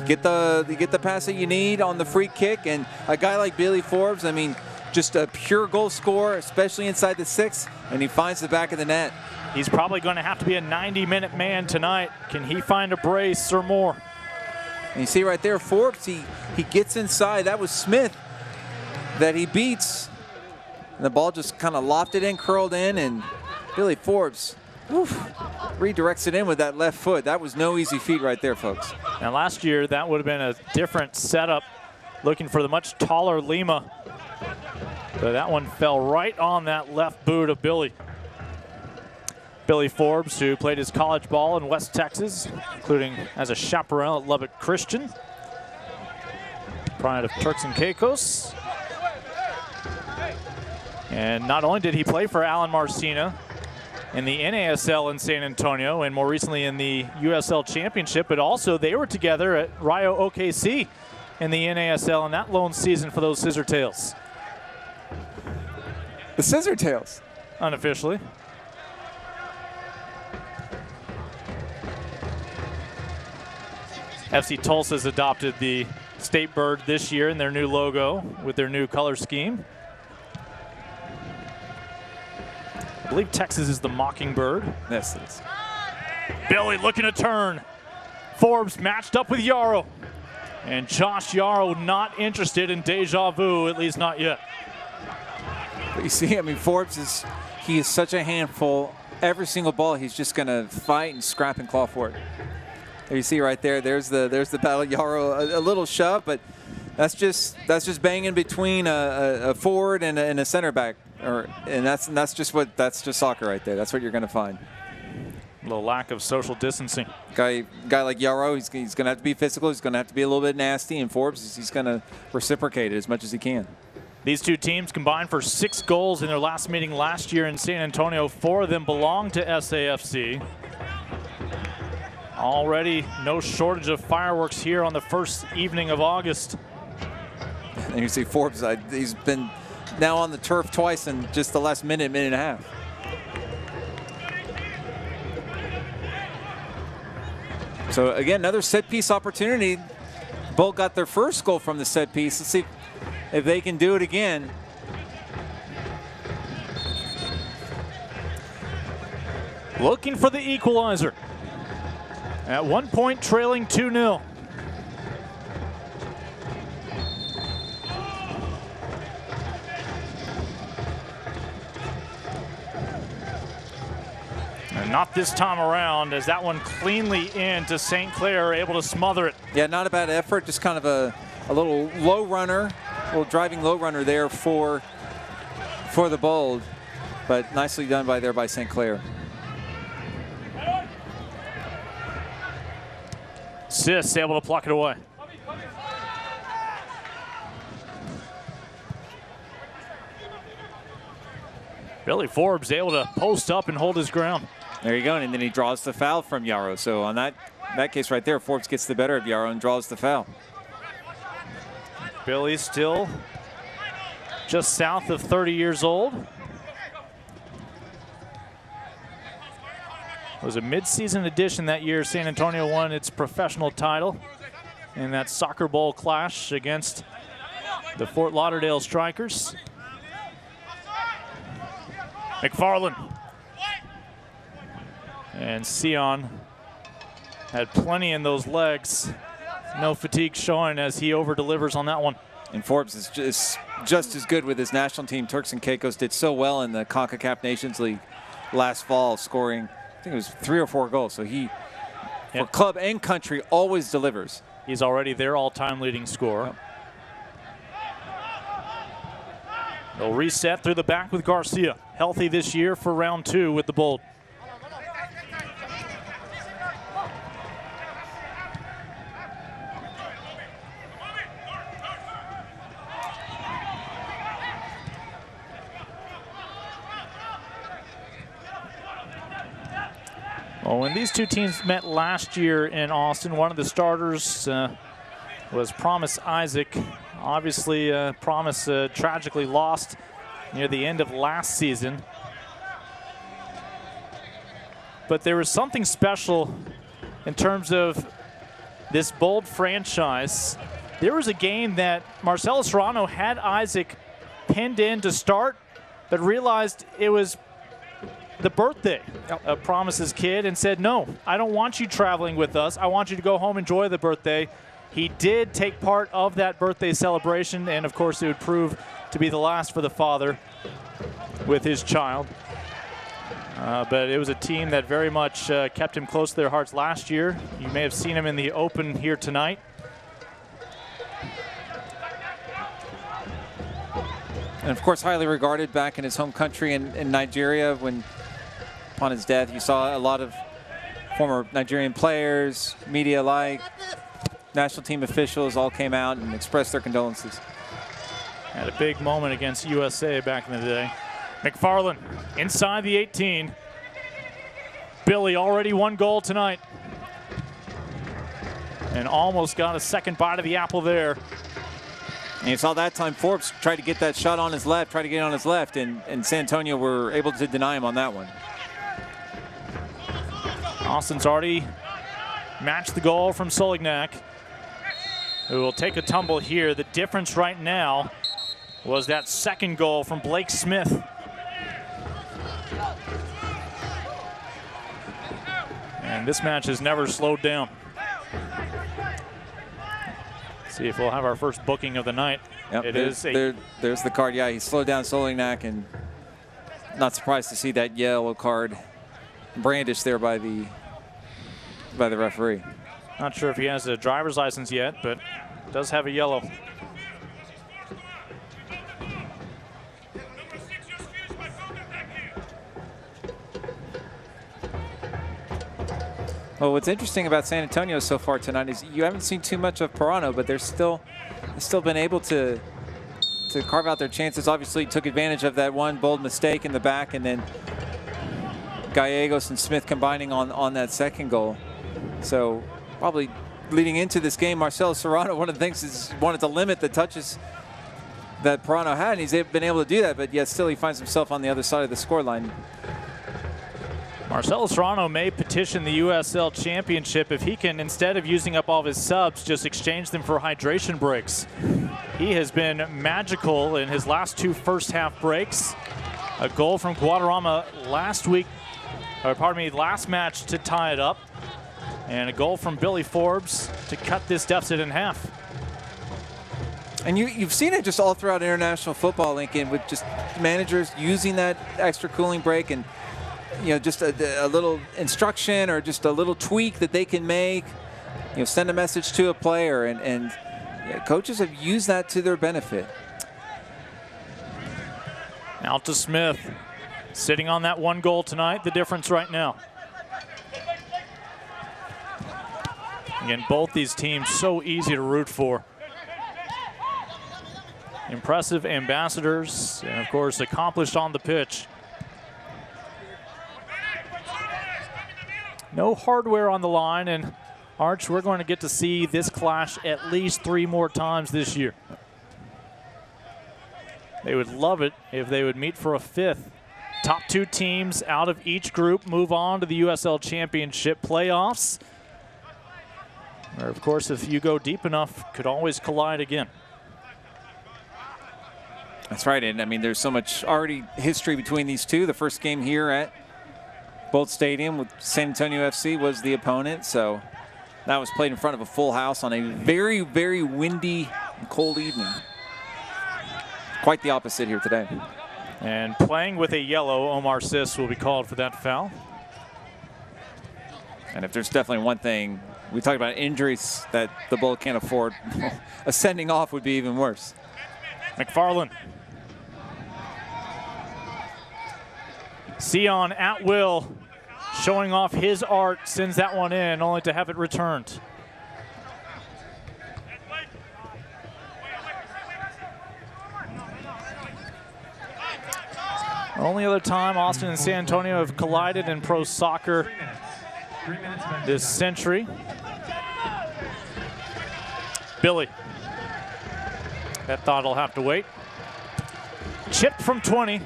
B: Get the pass that you need on the free kick. And a guy like Billy Forbes, I mean, just a pure goal scorer, especially inside the 6, and he finds the back of the net.
A: He's probably going to have to be a 90-minute man tonight. Can he find a brace or more?
B: And you see right there, Forbes, he gets inside. That was Smith that he beats. And the ball just kind of lofted in, curled in, and Billy Forbes redirects it in with that left foot. That was no easy feat right there, folks.
A: Now last year, that would have been a different setup, looking for the much taller Lima. But that one fell right on that left boot of Billy. Billy Forbes, who played his college ball in West Texas, including as a chaperone at Lubbock Christian. Pride of Turks and Caicos. And not only did he play for Alan Marcina in the NASL in San Antonio and more recently in the USL Championship, but also they were together at Rio OKC in the NASL in that lone season for those Scissor Tails.
B: The Scissor Tails?
A: Unofficially. FC Tulsa's adopted the state bird this year in their new logo with their new color scheme. I believe Texas is the mockingbird.
B: Yes, it is.
A: Billy looking to turn. Forbes matched up with Yarrow. And Josh Yarrow not interested in deja vu, at least not yet.
B: But you see, I mean, Forbes he is such a handful. Every single ball, he's just going to fight and scrap and claw for it. There you see right there. There's the battle. Yarrow, a little shove, but that's just banging between a forward and a center back, and that's just soccer right there. That's what you're going to find.
A: A little lack of social distancing.
B: Guy like Yarrow, he's going to have to be physical. He's going to have to be a little bit nasty, and Forbes, he's going to reciprocate it as much as he can.
A: These two teams combined for 6 goals in their last meeting last year in San Antonio. 4 of them belong to SAFC. Already no shortage of fireworks here on the first evening of August.
B: And you see Forbes, he's been now on the turf twice in just the last minute and a half. So again, another set piece opportunity. Bolt got their first goal from the set piece. Let's see if they can do it again.
A: Looking for the equalizer. At one point, trailing 2-0. And not this time around, as that one cleanly into St. Clair, able to smother it.
B: Yeah, not a bad effort, just kind of a little low runner, a little driving low runner there for the Bold, but nicely done by St. Clair.
A: Sis able to pluck it away. Billy Forbes able to post up and hold his ground.
B: There you go, and then he draws the foul from Yarrow. So on that case right there, Forbes gets the better of Yarrow and draws the foul.
A: Billy still just south of 30 years old. Was a mid-season addition that year. San Antonio won its professional title in that soccer bowl clash against the Fort Lauderdale Strikers. McFarland. And Sion had plenty in those legs. No fatigue showing as he over-delivers on that one.
B: And Forbes is just as good with his national team. Turks and Caicos did so well in the CONCACAF Nations League last fall, scoring, I think it was 3 or 4 goals. So he, for club and country, always delivers.
A: He's already their all-time leading scorer. They'll reset through the back with Garcia. Healthy this year for round 2 with the Bold. Well, when these two teams met last year in Austin, one of the starters was Promise Isaac. Obviously, Promise tragically lost near the end of last season. But there was something special in terms of this Bold franchise. There was a game that Marcelo Serrano had Isaac pinned in to start, but realized it was the birthday of Promise's kid and said, no, I don't want you traveling with us. I want you to go home, enjoy the birthday. He did take part of that birthday celebration, and of course it would prove to be the last for the father with his child. But it was a team that very much kept him close to their hearts last year. You may have seen him in the Open here tonight.
B: And of course, highly regarded back in his home country in Nigeria. When upon his death, you saw a lot of former Nigerian players, media alike, national team officials all came out and expressed their condolences.
A: Had a big moment against USA back in the day. McFarland inside the 18. Billy already 1 goal tonight. And almost got a second bite of the apple there.
B: And you saw that time Forbes tried to get that shot on his left, tried to get it on his left, and San Antonio were able to deny him on that one.
A: Austin's already matched the goal from Solignac, who will take a tumble here. The difference right now was that second goal from Blake Smith. And this match has never slowed down. See if we'll have our first booking of the night.
B: Yep,
A: there's
B: the card. Yeah, he slowed down Solignac, and not surprised to see that yellow card brandished there by the referee.
A: Not sure if he has a driver's license yet, but does have a yellow.
B: Well, what's interesting about San Antonio so far tonight is you haven't seen too much of Pirano, but they've still been able to carve out their chances. Obviously, took advantage of that one bold mistake in the back, and then Gallegos and Smith combining on that second goal. So probably leading into this game, Marcelo Serrano, one of the things is wanted to limit the touches that Pirano had, and he's been able to do that, but yet still he finds himself on the other side of the scoreline.
A: Marcelo Serrano may petition the USL Championship if he can, instead of using up all of his subs, just exchange them for hydration breaks. He has been magical in his last 2 first-half breaks. A goal from Guadarrama last match to tie it up. And a goal from Billy Forbes to cut this deficit in half.
B: And you've seen it just all throughout international football, Lincoln, with just managers using that extra cooling break and just a little instruction or just a little tweak that they can make, send a message to a player, and coaches have used that to their benefit.
A: Out to Smith, sitting on that 1 goal tonight, the difference right now. Again, both these teams so easy to root for. Impressive ambassadors, and of course accomplished on the pitch. No hardware on the line, and Arch, we're going to get to see this clash at least 3 more times this year. They would love it if they would meet for a 5th. Top 2 teams out of each group move on to the USL Championship playoffs. Or, of course, if you go deep enough, could always collide again.
B: That's right, and I mean, there's so much already history between these two. The first game here at Bolt Stadium with San Antonio FC was the opponent, so that was played in front of a full house on a very, very windy and cold evening. Quite the opposite here today.
A: And playing with a yellow, Omar Sis will be called for that foul.
B: And if there's definitely one thing, we talked about injuries that the Bolt can't afford, a sending off would be even worse.
A: McFarland. Sion at will, showing off his art, sends that one in, only to have it returned. Only other time Austin and San Antonio have collided in pro soccer this century. Billy. That thought will have to wait. Chipped from 20.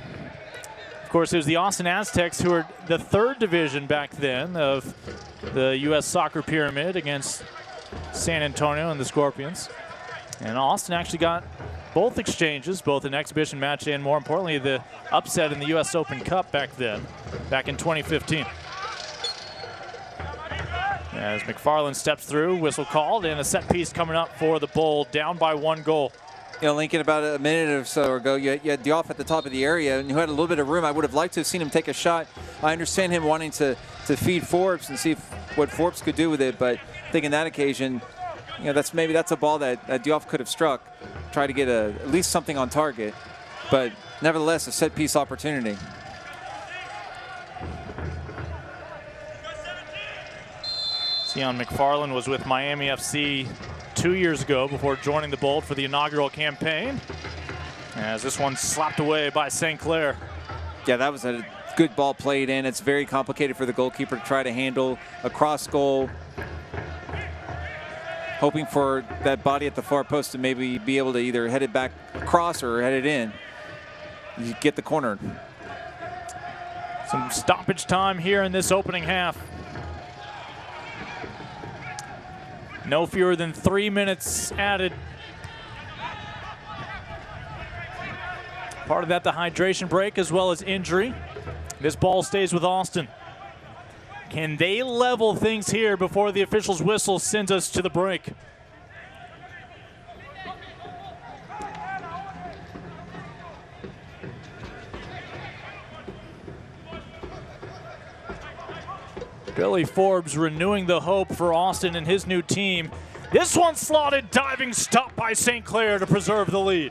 A: Of course, it was the Austin Aztecs, who were the 3rd division back then of the U.S. soccer pyramid, against San Antonio and the Scorpions. And Austin actually got both exchanges, both an exhibition match and, more importantly, the upset in the U.S. Open Cup back then, back in 2015. As McFarland steps through, whistle called, and a set piece coming up for the Bull, down by 1 goal.
B: You know, Lincoln, about a minute or so ago, you had Diouf at the top of the area, and who had a little bit of room. I would have liked to have seen him take a shot. I understand him wanting to feed Forbes and see what Forbes could do with it, but I think in that occasion, you know, that's a ball that Diouf could have struck, try to get at least something on target, but nevertheless, a set-piece opportunity.
A: Sion McFarland was with Miami FC 2 years ago before joining the Bolt for the inaugural campaign. As this one slapped away by St. Clair.
B: Yeah, that was a good ball played in. It's very complicated for the goalkeeper to try to handle a cross goal. Hoping for that body at the far post to maybe be able to either head it back across or head it in. You get the corner.
A: Some stoppage time here in this opening half. No fewer than 3 minutes added. Part of that, the hydration break, as well as injury. This ball stays with Austin. Can they level things here before the official's whistle sends us to the break? Billy Forbes renewing the hope for Austin and his new team. This one slotted, diving stop by St. Clair to preserve the lead.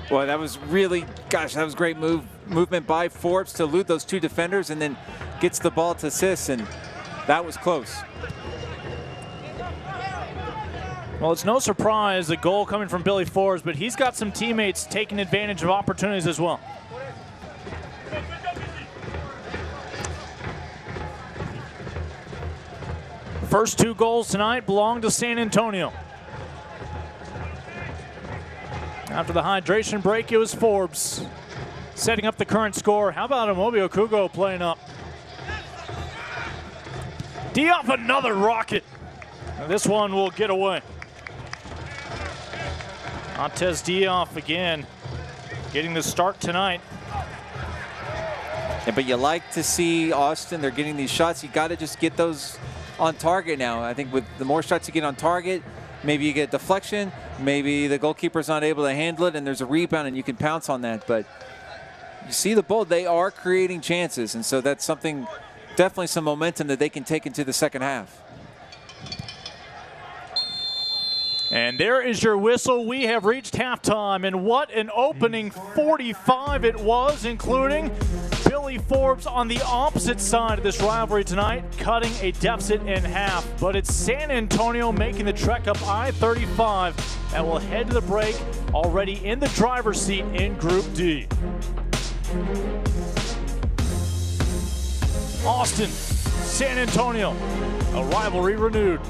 B: Boy, that was really, gosh, that was great movement by Forbes to elude those 2 defenders, and then gets the ball to Sis, and that was close.
A: Well, it's no surprise a goal coming from Billy Forbes, but he's got some teammates taking advantage of opportunities as well. First 2 goals tonight belong to San Antonio. After the hydration break, it was Forbes setting up the current score. How about Amobio Kugo playing up? Diouf, another rocket. And this one will get away. Montez Diouf again getting the start tonight.
B: Yeah, but you like to see Austin, they're getting these shots. You got to just get those on target now. I think with the more shots you get on target, maybe you get deflection, maybe the goalkeeper's not able to handle it and there's a rebound and you can pounce on that. But you see the Bull, they are creating chances, and so that's something, definitely some momentum that they can take into the second half.
A: And there is your whistle. We have reached halftime, and what an opening 45 it was, including Billy Forbes on the opposite side of this rivalry tonight, cutting a deficit in half. But it's San Antonio making the trek up I-35 and will head to the break already in the driver's seat in Group D. Austin San Antonio. A rivalry renewed.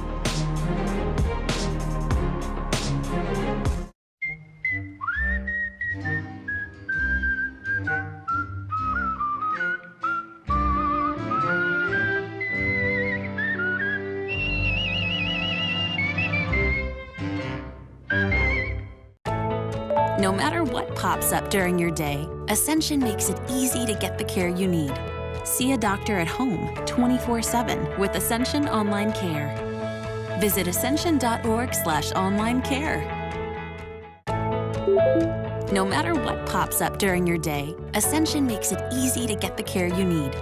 D: No matter what pops up during your day, Ascension makes it easy to get the care you need. See a doctor at home 24/7 with Ascension Online Care. Visit ascension.org/online care. No matter what pops up during your day, Ascension makes it easy to get the care you need.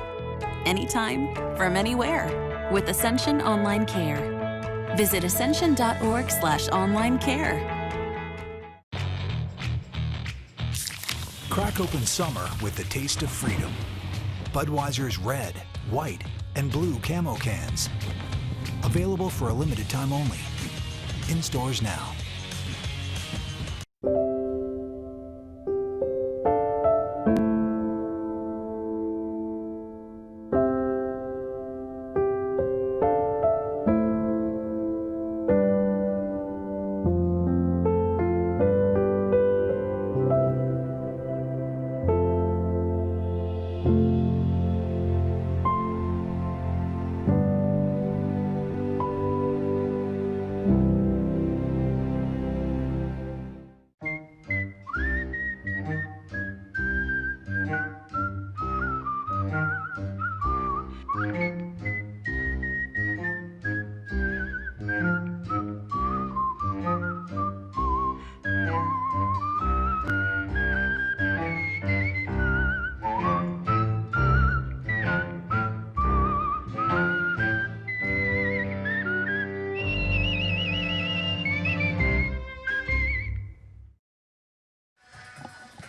D: Anytime, from anywhere, with Ascension Online Care. Visit ascension.org/online care.
C: Crack open summer with the taste of freedom. Budweiser's red, white, and blue camo cans. Available for a limited time only. In stores now.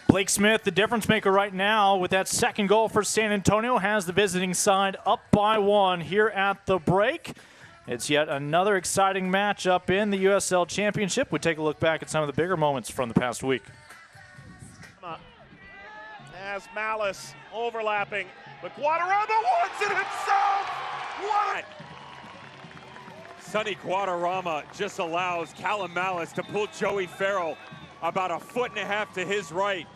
A: Blake Smith, the difference maker right now with that second goal for San Antonio, has the visiting side up by 1 here at the break. It's yet another exciting matchup in the USL Championship. We take a look back at some of the bigger moments from the past week.
G: As Malice overlapping, but Guadarrama wants it himself! What?
H: Sonny Guadarrama just allows Callum Malice to pull Joey Farrell about 1.5 feet to his right.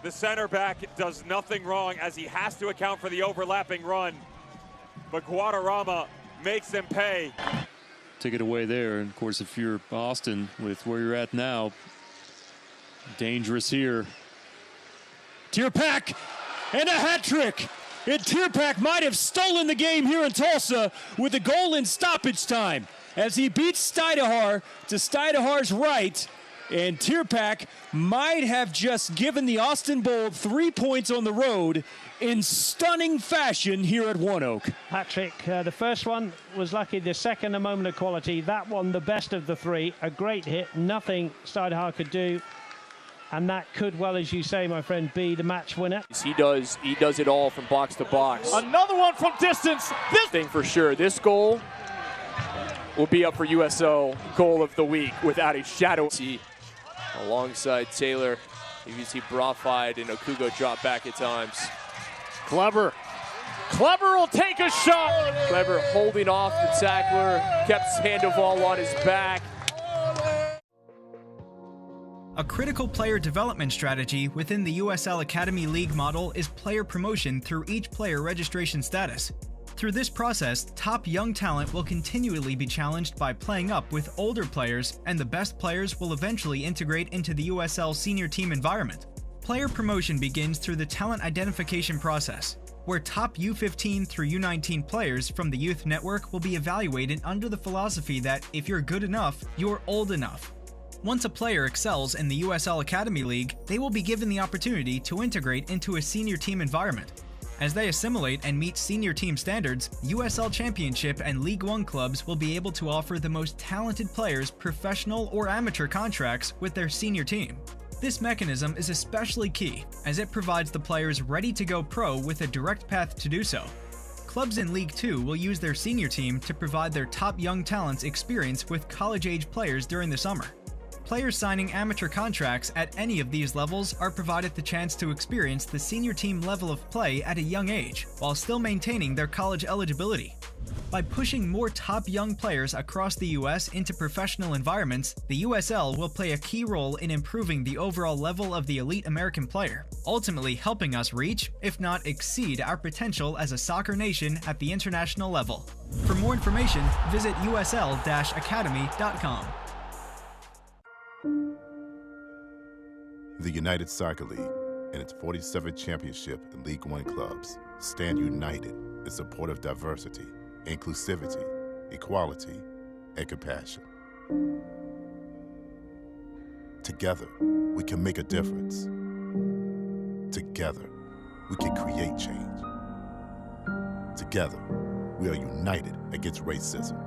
H: The center back does nothing wrong as he has to account for the overlapping run. But Guadarrama makes them pay.
I: Took it away there. And of course, if you're Austin with where you're at now, dangerous here. Tierpak and a hat trick. And Tierpak might have stolen the game here in Tulsa with a goal in stoppage time as he beats Steidehar to Steidehar's right. And Tierpak might have just given the Austin Bold 3 points on the road in stunning fashion here at One Oak.
J: Patrick, the first one was lucky, the second a moment of quality. That one, the best of the three, a great hit, nothing Steidehar could do. And that could well, as you say, my friend, be the match winner.
K: He does it all from box to box.
A: Another one from distance. This
K: thing for sure. This goal will be up for USL goal of the week without a shadow. Alongside Taylor, you can see Brafide and Okugo drop back at times.
A: Clever will take a shot.
K: Clever holding off the tackler, kept Sandoval on his back.
L: A critical player development strategy within the USL Academy League model is player promotion through each player registration status. Through this process, top young talent will continually be challenged by playing up with older players, and the best players will eventually integrate into the USL senior team environment. Player promotion begins through the talent identification process, where top U15 through U19 players from the youth network will be evaluated under the philosophy that if you're good enough, you're old enough. Once a player excels in the USL Academy League, they will be given the opportunity to integrate into a senior team environment. As they assimilate and meet senior team standards, USL Championship and League One clubs will be able to offer the most talented players professional or amateur contracts with their senior team. This mechanism is especially key, as it provides the players ready to go pro with a direct path to do so. Clubs in League Two will use their senior team to provide their top young talents experience with college-age players during the summer. Players signing amateur contracts at any of these levels are provided the chance to experience the senior team level of play at a young age, while still maintaining their college eligibility. By pushing more top young players across the US into professional environments, the USL will play a key role in improving the overall level of the elite American player, ultimately helping us reach, if not exceed, our potential as a soccer nation at the international level. For more information, visit usl-academy.com.
M: The United Soccer League and its 47th championship in League One clubs stand united in support of diversity, inclusivity, equality, and compassion. Together, we can make a difference. Together, we can create change. Together, we are united against racism.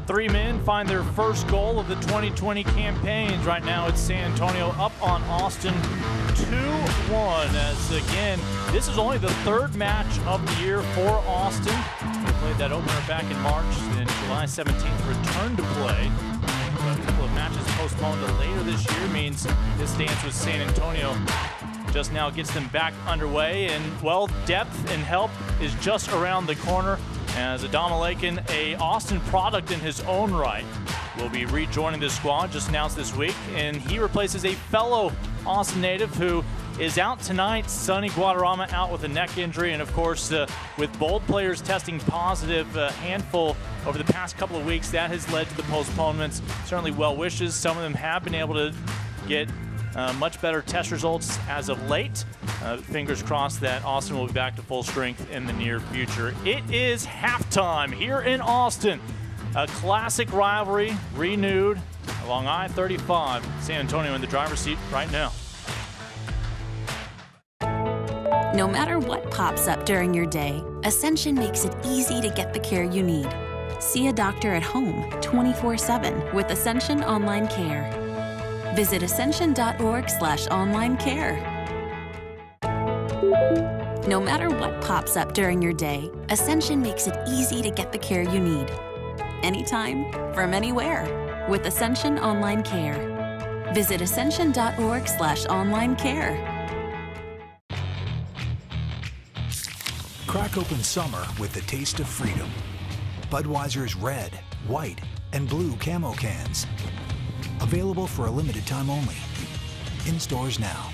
A: Three men find their first goal of the 2020 campaigns. Right now it's San Antonio up on Austin 2-1. As again, this is only the third match of the year for Austin. They played that opener back in March, then July 17th returned to play. A couple of matches postponed to later this year means this dance with San Antonio just now gets them back underway. And well, depth and help is just around the corner, as Adama Lakin, a Austin product in his own right, will be rejoining the squad, just announced this week, and he replaces a fellow Austin native who is out tonight. Sonny Guadarrama out with a neck injury, and of course with bold players testing positive, handful over the past couple of weeks, that has led to the postponements. Certainly well wishes. Some of them have been able to get much better test results as of late. Fingers crossed that Austin will be back to full strength in the near future. It is halftime here in Austin. A classic rivalry renewed along I-35. San Antonio in the driver's seat right now.
D: No matter what pops up during your day, Ascension makes it easy to get the care you need. See a doctor at home 24/7 with Ascension Online Care. Visit ascension.org/online care. No matter what pops up during your day, Ascension makes it easy to get the care you need. Anytime, from anywhere, with Ascension Online Care. Visit ascension.org/online care.
C: Crack open summer with the taste of freedom. Budweiser's red, white, and blue camo cans. Available for a limited time only. In stores now.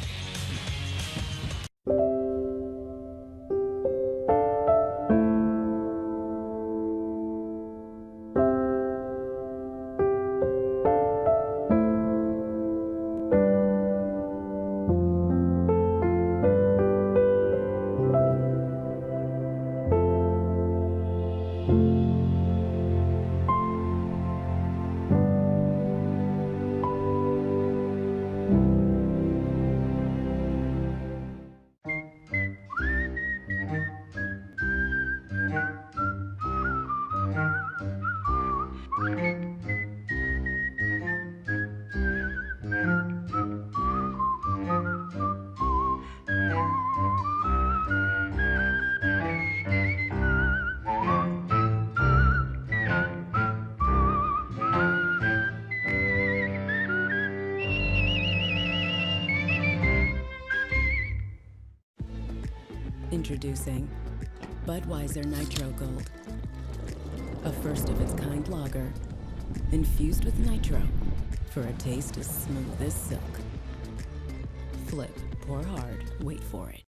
E: Introducing Budweiser Nitro Gold, a first-of-its-kind lager infused with nitro for a taste as smooth as silk. Flip, pour hard, wait for it.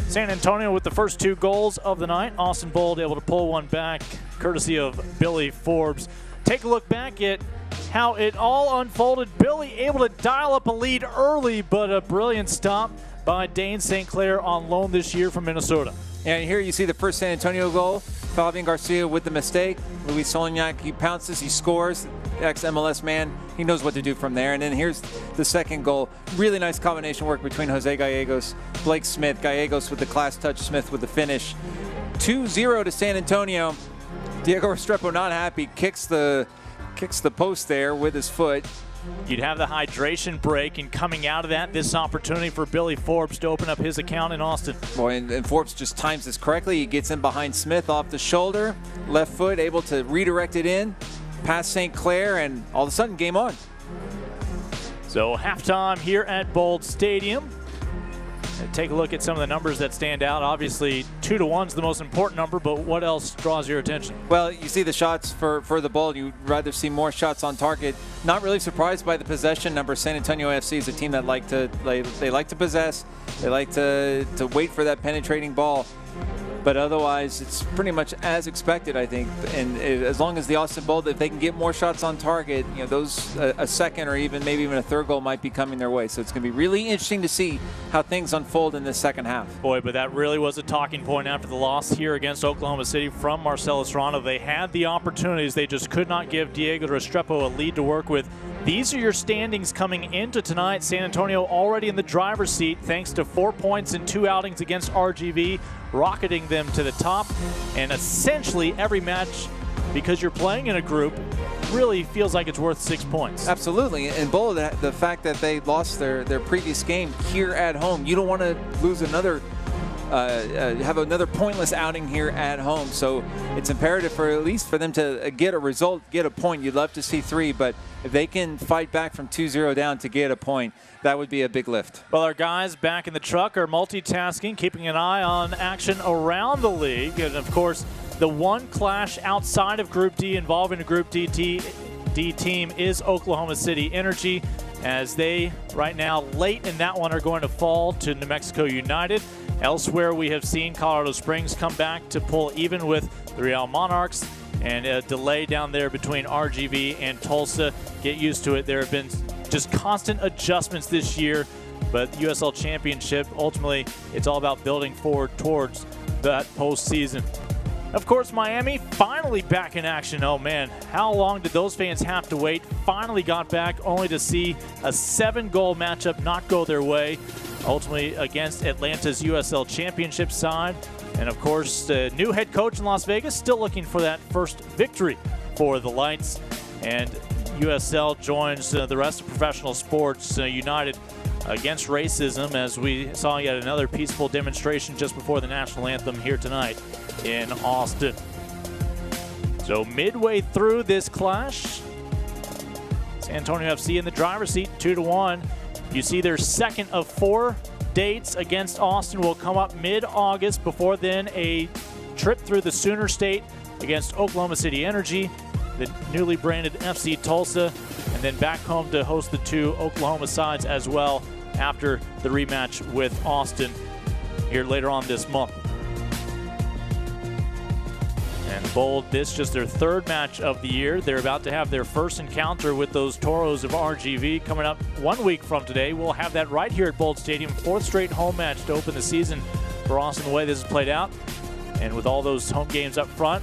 A: San Antonio with the first two goals of the night. Austin Bold able to pull one back, courtesy of Billy Forbes. Take a look back at how it all unfolded. Billy able to dial up a lead early, but a brilliant stop by Dane St. Clair on loan this year from Minnesota.
B: And here you see the first San Antonio goal. Fabian Garcia with the mistake. Luis Solignac, he pounces, he scores. Ex-MLS man, he knows what to do from there. And then here's the second goal. Really nice combination work between Jose Gallegos, Blake Smith. Gallegos with the class touch, Smith with the finish. 2-0 to San Antonio. Diego Restrepo not happy, kicks the post there with his foot.
A: You'd have the hydration break, and coming out of that, this opportunity for Billy Forbes to open up his account in Austin.
B: Boy, and Forbes just times this correctly. He gets in behind Smith off the shoulder, left foot, able to redirect it in, past St. Clair, and all of a sudden, game on.
A: So halftime here at Bold Stadium. And take a look at some of the numbers that stand out. Obviously, 2-1 is the most important number, but what else draws your attention?
B: Well, you see the shots for the Bold. You'd rather see more shots on target. Not really surprised by the possession number. San Antonio FC is a team that they like to possess. They like to wait for that penetrating ball. But otherwise, it's pretty much as expected, I think. And as long as the Austin Bold, if they can get more shots on target, you know, those a second or maybe even a third goal might be coming their way. So it's going to be really interesting to see how things unfold in the second half.
A: Boy, but that really was a talking point after the loss here against Oklahoma City from Marcellus Toronto. They had the opportunities. They just could not give Diego Restrepo a lead to work with. These are your standings coming into tonight. San Antonio already in the driver's seat thanks to 4 points in 2 outings against RGV, rocketing them to the top. And essentially every match, because you're playing in a group, really feels like it's worth 6 points.
B: Absolutely. And Bold, the fact that they lost their previous game here at home, you don't want to lose another have another pointless outing here at home. So it's imperative for at least for them to get a result, get a point. You'd love to see 3, but if they can fight back from 2-0 down to get a point, that would be a big lift.
A: Well, our guys back in the truck are multitasking, keeping an eye on action around the league. And, of course, the one clash outside of Group D involving a Group D team is Oklahoma City Energy, as they, right now, late in that one, are going to fall to New Mexico United. Elsewhere, we have seen Colorado Springs come back to pull even with the Real Monarchs, and a delay down there between RGV and Tulsa. Get used to it. There have been just constant adjustments this year, but the USL Championship, ultimately, it's all about building forward towards that postseason. Of course, Miami finally back in action. Oh, man, how long did those fans have to wait? Finally got back, only to see a 7-goal matchup not go their way, ultimately against Atlanta's USL Championship side. And, of course, the new head coach in Las Vegas still looking for that first victory for the Lights. And USL joins the rest of professional sports united against racism, as we saw yet another peaceful demonstration just before the national anthem here tonight in Austin. So midway through this clash, San Antonio FC in the driver's seat, 2-1. You see their second of 4 dates against Austin will come up mid-August. Before then, a trip through the Sooner State against Oklahoma City Energy, the newly branded FC Tulsa, and then back home to host the 2 Oklahoma sides as well after the rematch with Austin here later on this month. And Bold, this just their 3rd match of the year. They're about to have their first encounter with those Toros of RGV coming up 1 week from today. We'll have that right here at Bold Stadium. 4th straight home match to open the season for Austin, the way this is played out. And with all those home games up front,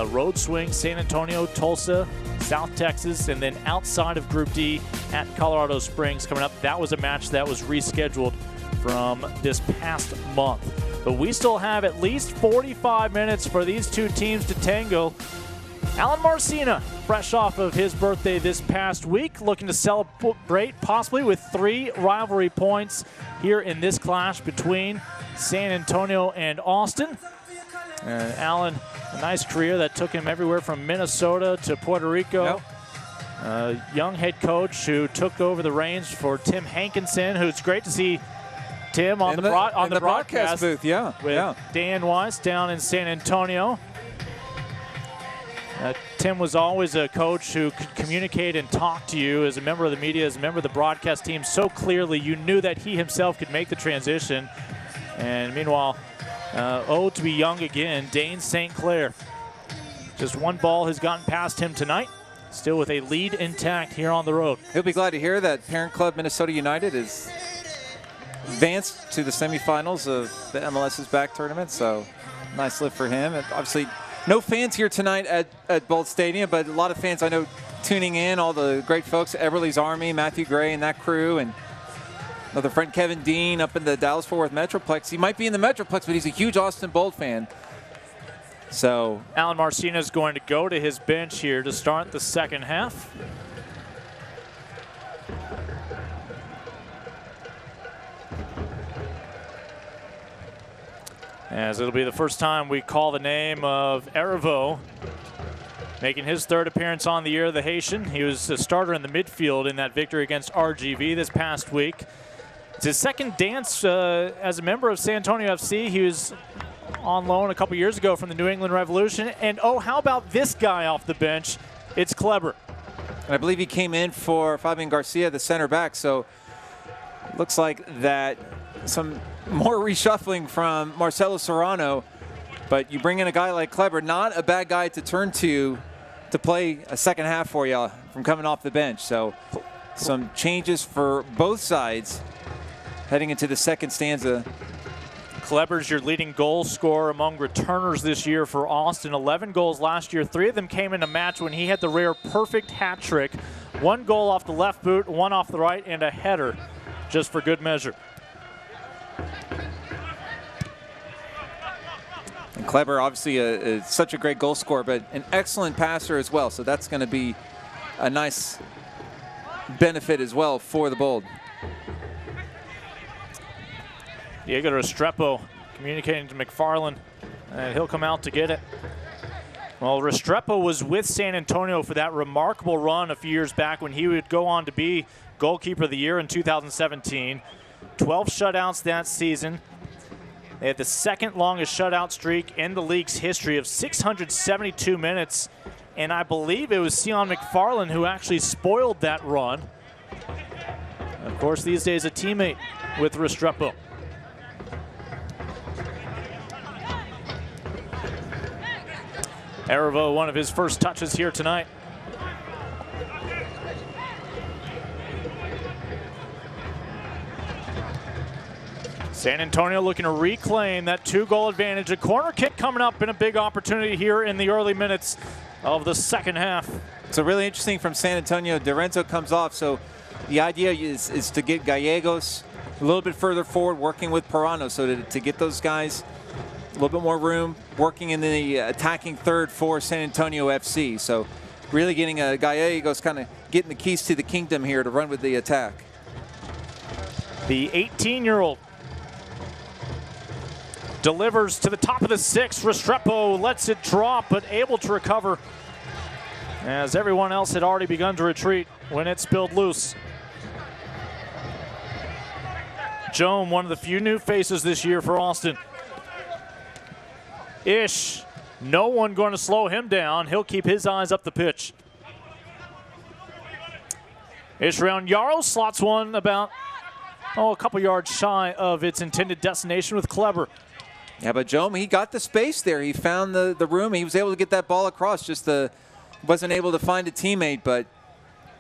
A: road swing, San Antonio, Tulsa, South Texas, and then outside of Group D at Colorado Springs coming up. That was a match that was rescheduled from this past month. But we still have at least 45 minutes for these 2 teams to tango. Alan Marcina, fresh off of his birthday this past week, looking to celebrate possibly with 3 rivalry points here in this clash between San Antonio and Austin. And Alan, a nice career that took him everywhere from Minnesota to Puerto Rico. Yep. Young head coach who took over the reins for Tim Hankinson, who's great to see Tim on the broadcast
B: booth,
A: with Dan Weiss down in San Antonio. Tim was always a coach who could communicate and talk to you as a member of the media, as a member of the broadcast team so clearly. You knew that he himself could make the transition. And meanwhile, to be young again, Dane St. Clair. Just 1 ball has gotten past him tonight, still with a lead intact here on the road.
B: He'll be glad to hear that parent club Minnesota United is advanced to the semifinals of the MLS's back tournament, so nice lift for him. And obviously, no fans here tonight at Bold Stadium, but a lot of fans I know tuning in, all the great folks, Everly's Army, Matthew Gray and that crew, and another friend, Kevin Dean, up in the Dallas-Fort Worth Metroplex. He might be in the Metroplex, but he's a huge Austin Bold fan. So
A: Alan Marcina is going to go to his bench here to start the second half. as it'll be the first time we call the name of Erivo, making his third appearance on the year, the Haitian. He was a starter in the midfield in that victory against RGV this past week. It's his second dance as a member of San Antonio FC. He was on loan a couple years ago from the New England Revolution. And oh, how about this guy off the bench? It's Kleber.
B: And I believe he came in for Fabian Garcia, the center back. So looks like that some more reshuffling from Marcelo Serrano. But you bring in a guy like Kleber, not a bad guy to turn to play a second half for you from coming off the bench. So some changes for both sides heading into the second stanza.
A: Kleber's your leading goal scorer among returners this year for Austin. 11 goals last year. 3 of them came in a match when he had the rare perfect hat trick. 1 goal off the left boot, 1 off the right, and a header just for good measure.
B: And Kleber, obviously, such a great goal scorer, but an excellent passer as well. So that's going to be a nice benefit as well for the Bold.
A: Diego Restrepo communicating to McFarland, and he'll come out to get it. Well, Restrepo was with San Antonio for that remarkable run a few years back when he would go on to be goalkeeper of the year in 2017. 12 shutouts that season. They had the second longest shutout streak in the league's history of 672 minutes. And I believe it was Sion McFarland who actually spoiled that run. Of course, these days a teammate with Restrepo. Erivo, one of his first touches here tonight. San Antonio looking to reclaim that 2-goal advantage. A corner kick coming up and a big opportunity here in the early minutes of the second half.
B: So really interesting from San Antonio. Dorenzo comes off, so the idea is to get Gallegos a little bit further forward, working with Pirano, so to get those guys a little bit more room, working in the attacking third for San Antonio FC. So really getting Gallegos kind of getting the keys to the kingdom here to run with the attack.
A: The 18-year-old delivers to the top of the 6. Restrepo lets it drop, but able to recover as everyone else had already begun to retreat when it spilled loose. Joan, one of the few new faces this year for Austin. Ish, no one going to slow him down. He'll keep his eyes up the pitch. Ish round Yarrow slots one about, a couple yards shy of its intended destination with Kleber.
B: Yeah, but Joe, he got the space there. He found the room. He was able to get that ball across, just wasn't able to find a teammate, but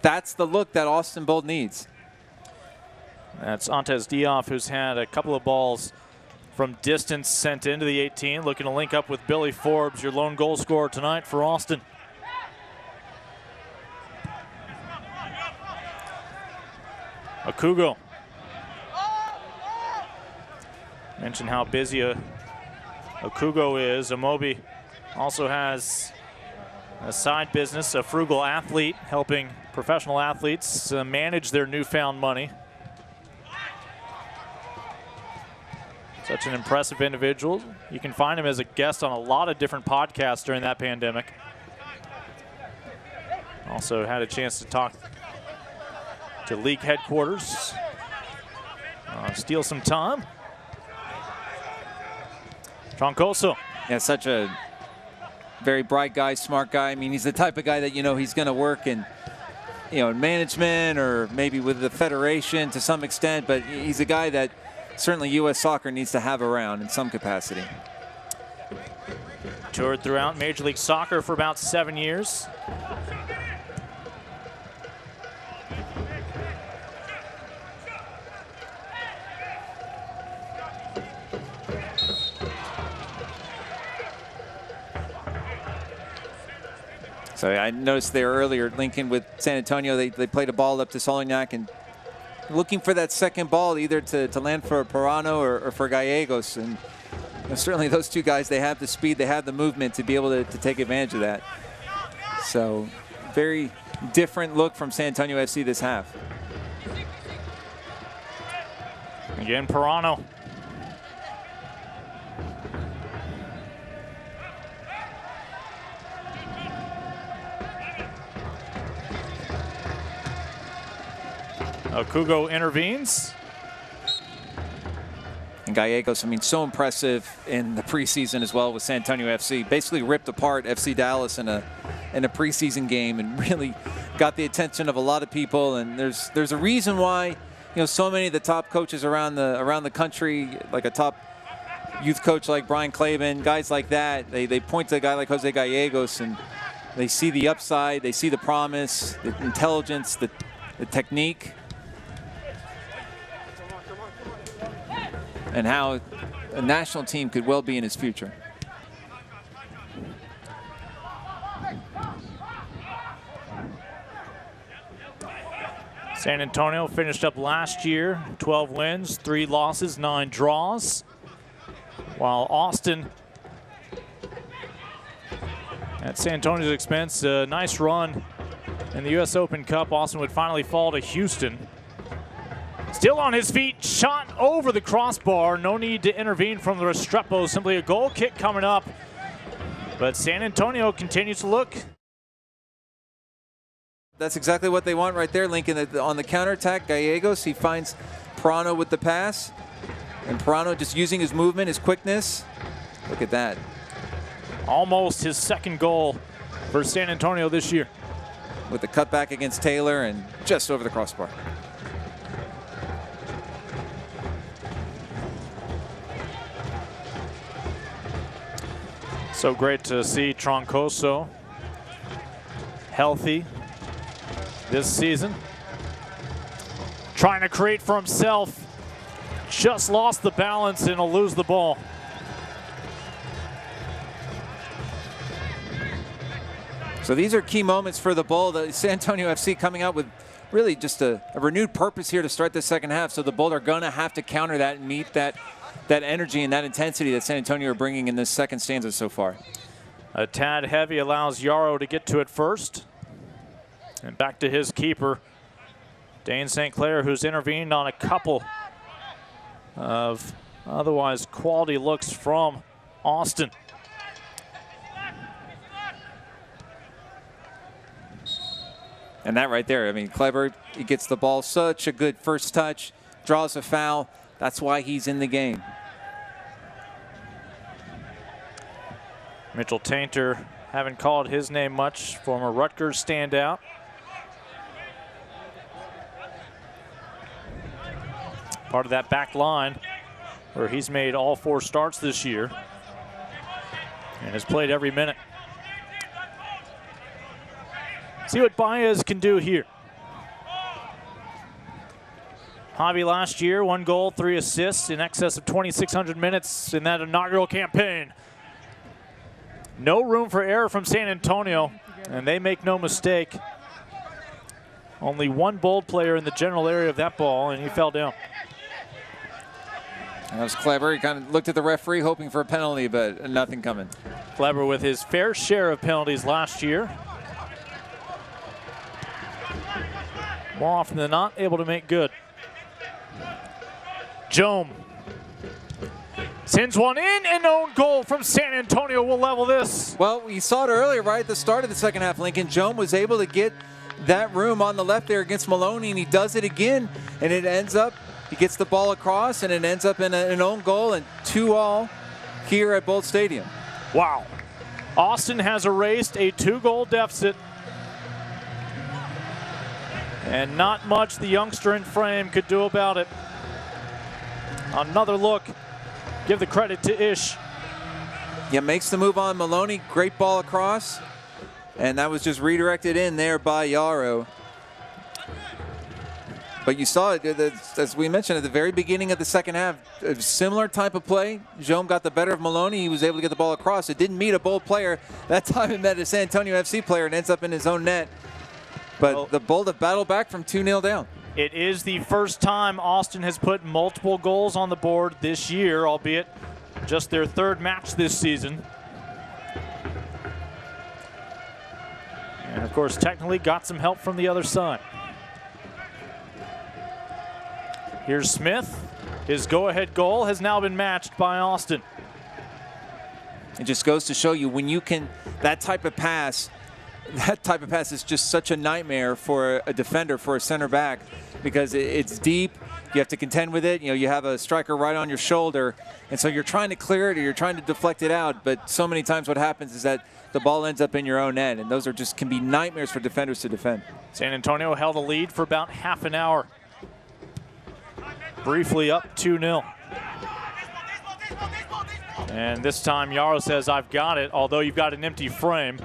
B: that's the look that Austin Bold needs.
A: That's Antes Diop, who's had a couple of balls from distance sent into the 18, looking to link up with Billy Forbes, your lone goal scorer tonight for Austin. Akugo. Mention how busy Akugo is. Amobi also has a side business, a frugal athlete, helping professional athletes manage their newfound money. Such an impressive individual. You can find him as a guest on a lot of different podcasts during that pandemic. Also had a chance to talk to league headquarters. Steal some time. Troncoso.
B: Yeah, such a very bright guy, smart guy. I mean, he's the type of guy that, he's going to work in, in management or maybe with the federation to some extent, but he's a guy that certainly U.S. Soccer needs to have around in some capacity.
A: Toured throughout Major League Soccer for about 7 years.
B: So I noticed there earlier, Lincoln with San Antonio, they played a ball up to Solignac and looking for that second ball either to land for Pirano or for Gallegos. And certainly those two guys, they have the speed, they have the movement to be able to take advantage of that. So very different look from San Antonio FC this half.
A: Again, Pirano. Okugo intervenes.
B: And Gallegos, I mean, so impressive in the preseason as well with San Antonio FC. Basically ripped apart FC Dallas in a preseason game and really got the attention of a lot of people. And there's a reason why, you know, so many of the top coaches around the country, like a top youth coach like Brian Claven, guys like that, they point to a guy like Jose Gallegos and they see the upside, they see the promise, the intelligence, the technique, and how a national team could well be in his future.
A: San Antonio finished up last year, 12 wins, 3 losses, 9 draws. While Austin, at San Antonio's expense, a nice run in the U.S. Open Cup. Austin would finally fall to Houston. Still on his feet, shot over the crossbar. No need to intervene from the Restrepo. Simply a goal kick coming up. But San Antonio continues to look.
B: That's exactly what they want right there, Lincoln. On the counterattack, Gallegos, he finds Prano with the pass. And Prano just using his movement, his quickness. Look at that.
A: Almost his second goal for San Antonio this year.
B: With the cutback against Taylor and just over the crossbar.
A: So great to see Troncoso healthy this season. Trying to create for himself. Just lost the balance and will lose the ball.
B: So these are key moments for the Bull. The San Antonio FC coming out with really just a renewed purpose here to start the second half. So the Bull are going to have to counter that and meet that energy and that intensity that San Antonio are bringing in this second stanza so far.
A: A tad heavy allows Yarrow to get to it first. And back to his keeper, Dane St. Clair, who's intervened on a couple of otherwise quality looks from Austin.
B: And that right there, I mean, Kleber, he gets the ball, such a good first touch, draws a foul. That's why he's in the game.
A: Mitchell Tainter, haven't called his name much, former Rutgers standout. Part of that back line where he's made all 4 starts this year and has played every minute. See what Baez can do here. Javi last year, 1 goal, 3 assists, in excess of 2,600 minutes in that inaugural campaign. No room for error from San Antonio, and they make no mistake. Only 1 bold player in the general area of that ball, and he fell down.
B: That was Kleber. He kind of looked at the referee hoping for a penalty, but nothing coming.
A: Kleber with his fair share of penalties last year. More often than not, able to make good. Jome sends one in, and own goal from San Antonio will level this.
B: Well, we saw it earlier, right at the start of the second half, Lincoln. Jome was able to get that room on the left there against Maloney, and he does it again, and it ends up, he gets the ball across, and it ends up in an own goal, and 2-2 here at Bolt Stadium.
A: Wow. Austin has erased a 2-goal deficit. And not much the youngster in frame could do about it. Another look. Give the credit to Ish.
B: Yeah, makes the move on Maloney. Great ball across. And that was just redirected in there by Yarrow. But you saw it, as we mentioned at the very beginning of the second half, a similar type of play. Jome got the better of Maloney. He was able to get the ball across. It didn't meet a bold player. That time it met a San Antonio FC player and ends up in his own net. But the Bull have battled back from 2-0 down.
A: It is the first time Austin has put multiple goals on the board this year, albeit just their 3rd match this season. And of course, technically got some help from the other side. Here's Smith. His go-ahead goal has now been matched by Austin.
B: It just goes to show you when you can, that type of pass, that type of pass is just such a nightmare for a defender, for a center back, because it's deep. You have to contend with it. You know, you have a striker right on your shoulder, and so you're trying to clear it or you're trying to deflect it out. But so many times what happens is that the ball ends up in your own end, and those are just can be nightmares for defenders to defend.
A: San Antonio held a lead for about half an hour. Briefly up 2-0. And this time Yarrow says, I've got it, although you've got an empty frame.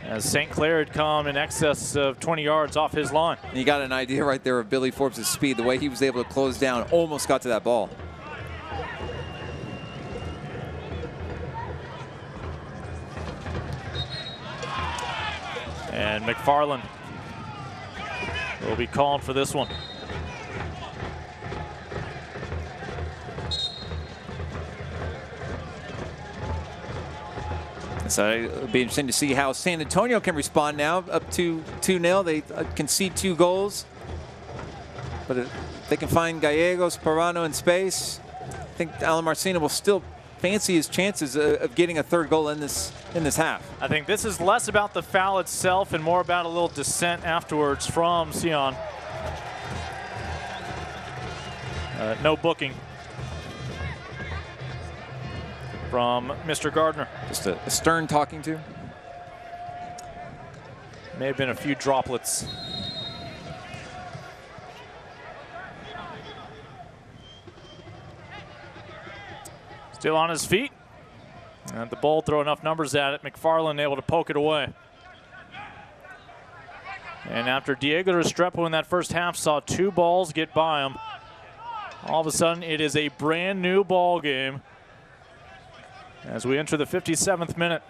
A: As St. Clair had come in excess of 20 yards off his line.
B: You got an idea right there of Billy Forbes' speed, the way he was able to close down, almost got to that ball.
A: And McFarland will be called for this one.
B: So it'll be interesting to see how San Antonio can respond now, up to 2-0. They concede 2 goals. But if they can find Gallegos, Parano in space, I think Alan Marcina will still fancy his chances of getting a 3rd goal in this half.
A: I think this is less about the foul itself and more about a little dissent afterwards from Sion. No booking from Mr. Gardner.
B: Just a stern talking to.
A: May have been a few droplets. Still on his feet. And the Bold throw enough numbers at it. McFarland able to poke it away. And after Diego Restrepo in that first half saw 2 balls get by him, all of a sudden it is a brand new ball game as we enter the 57th minute.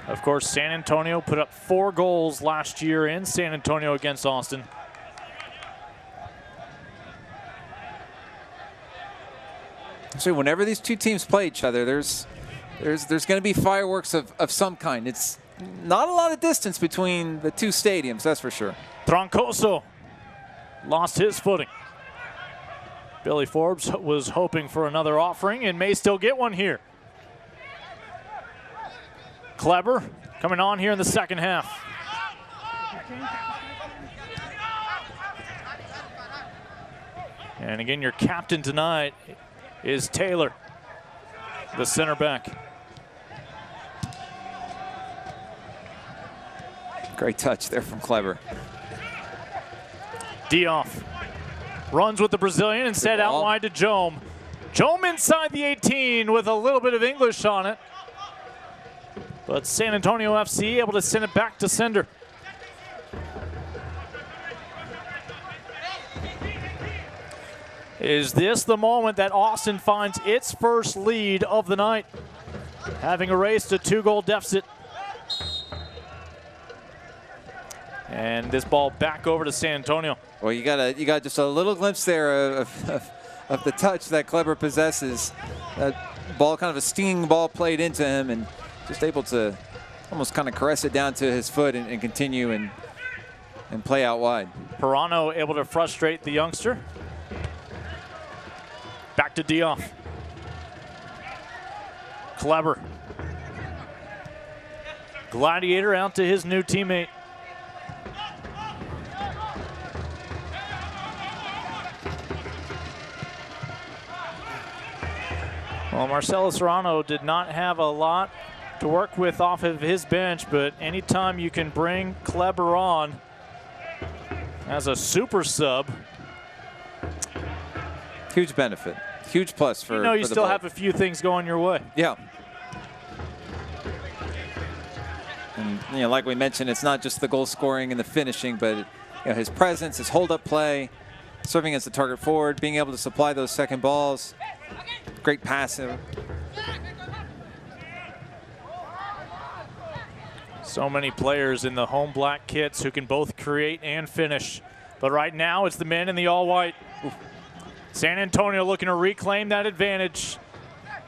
A: Of course, San Antonio put up 4 goals last year in San Antonio against Austin.
B: So whenever these 2 teams play each other, there's going to be fireworks of some kind. It's not a lot of distance between the 2 stadiums, that's for sure.
A: Troncoso lost his footing. Billy Forbes was hoping for another offering and may still get one here. Kleber coming on here in the second half. And again, your captain tonight is Taylor, the center back.
B: Great touch there from Kleber.
A: Dioff runs with the Brazilian and set out wide to Jome. Jome inside the 18 with a little bit of English on it. But San Antonio FC able to send it back to sender. Is this the moment that Austin finds its first lead of the night, having erased a 2-goal deficit? And this ball back over to San Antonio.
B: Well, you got just a little glimpse there of the touch that Kleber possesses. That ball, kind of a stinging ball played into him, and just able to almost kind of caress it down to his foot and continue and play out wide.
A: Parano able to frustrate the youngster. Back to Dioff. Kleber. Gladiator out to his new teammate. Well, Marcelo Serrano did not have a lot to work with off of his bench, but anytime you can bring Kleber on as a super sub,
B: huge benefit, huge plus for.
A: You know, you
B: for
A: still
B: the
A: have a few things going your way.
B: Yeah. And you know, like we mentioned, it's not just the goal scoring and the finishing, but his presence, his hold-up play, serving as the target forward, being able to supply those second balls. Great passing.
A: So many players in the home black kits who can both create and finish. But right now, it's the men in the all-white. San Antonio looking to reclaim that advantage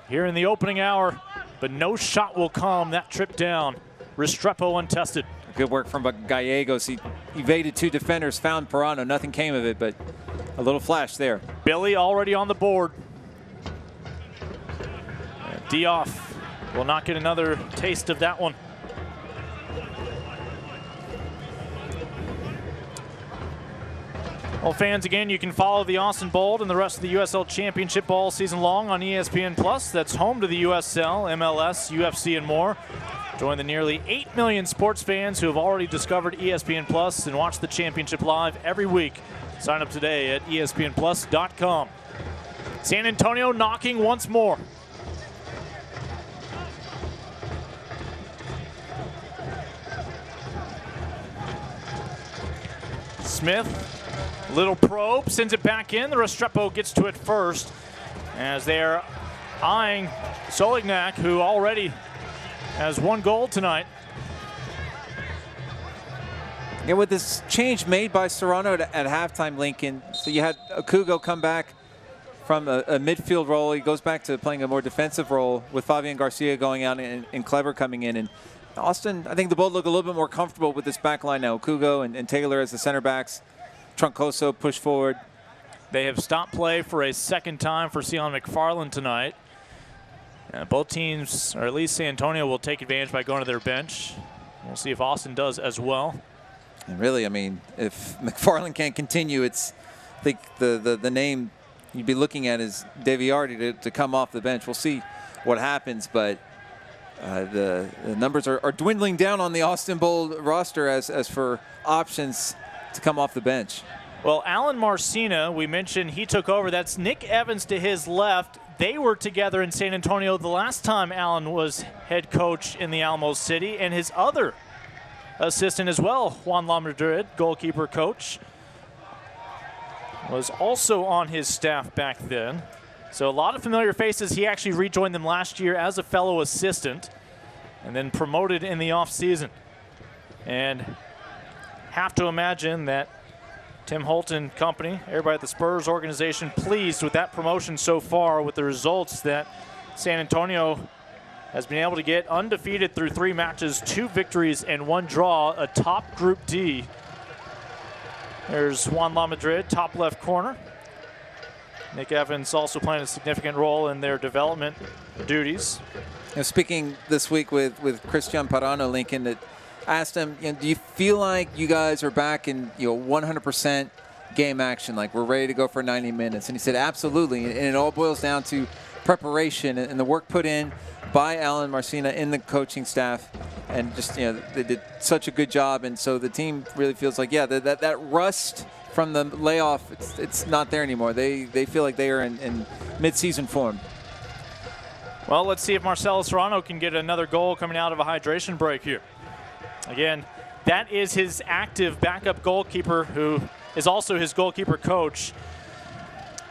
A: here in the opening hour, but no shot will come that trip down. Restrepo untested.
B: Good work from Gallegos. He evaded 2 defenders, found Parano. Nothing came of it, but a little flash there.
A: Billy already on the board. Dioff will not get another taste of that one. Well, fans, again, you can follow the Austin Bold and the rest of the USL Championship all season long on ESPN+. That's home to the USL, MLS, UFC, and more. Join the nearly 8 million sports fans who have already discovered ESPN+ and watch the championship live every week. Sign up today at espnplus.com. San Antonio knocking once more. Smith. Little probe, sends it back in. The Restrepo gets to it first as they're eyeing Solignac, who already has 1 goal tonight.
B: And with this change made by Serrano at halftime, Lincoln, so you had Okugo come back from a midfield role. He goes back to playing a more defensive role with Fabian Garcia going out and Kleber coming in. And Austin, I think the Bold look a little bit more comfortable with this back line now. Okugo and Taylor as the center backs. Troncoso push forward.
A: They have stopped play for a second time for Sion McFarland tonight. Both teams, or at least San Antonio, will take advantage by going to their bench. We'll see if Austin does as well.
B: And really, I mean, if McFarland can't continue, I think the name you'd be looking at is Daviardi to come off the bench. We'll see what happens, but the numbers are dwindling down on the Austin Bold roster as for options to come off the bench.
A: Well, Alan Marcina, we mentioned he took over. That's Nick Evans to his left. They were together in San Antonio the last time Alan was head coach in the Alamo City, and his other assistant as well, Juan La Madrid, goalkeeper coach, was also on his staff back then. So a lot of familiar faces. He actually rejoined them last year as a fellow assistant and then promoted in the offseason. And have to imagine that Tim Holt and company, everybody at the Spurs organization, pleased with that promotion so far, with the results that San Antonio has been able to get undefeated through 3 matches, 2 victories and 1 draw, a top Group D. There's Juan La Madrid, top left corner. Nick Evans also playing a significant role in their development duties.
B: Speaking this week with Christian Parano, Lincoln, that asked him, do you feel like you guys are back in 100% game action, like we're ready to go for 90 minutes? And he said, absolutely. And it all boils down to preparation and the work put in by Alan Marcina in the coaching staff. And just, they did such a good job. And so the team really feels like, that rust from the layoff, it's not there anymore. They feel like they are in mid-season form.
A: Well, let's see if Marcelo Serrano can get another goal coming out of a hydration break here. Again, that is his active backup goalkeeper, who is also his goalkeeper coach.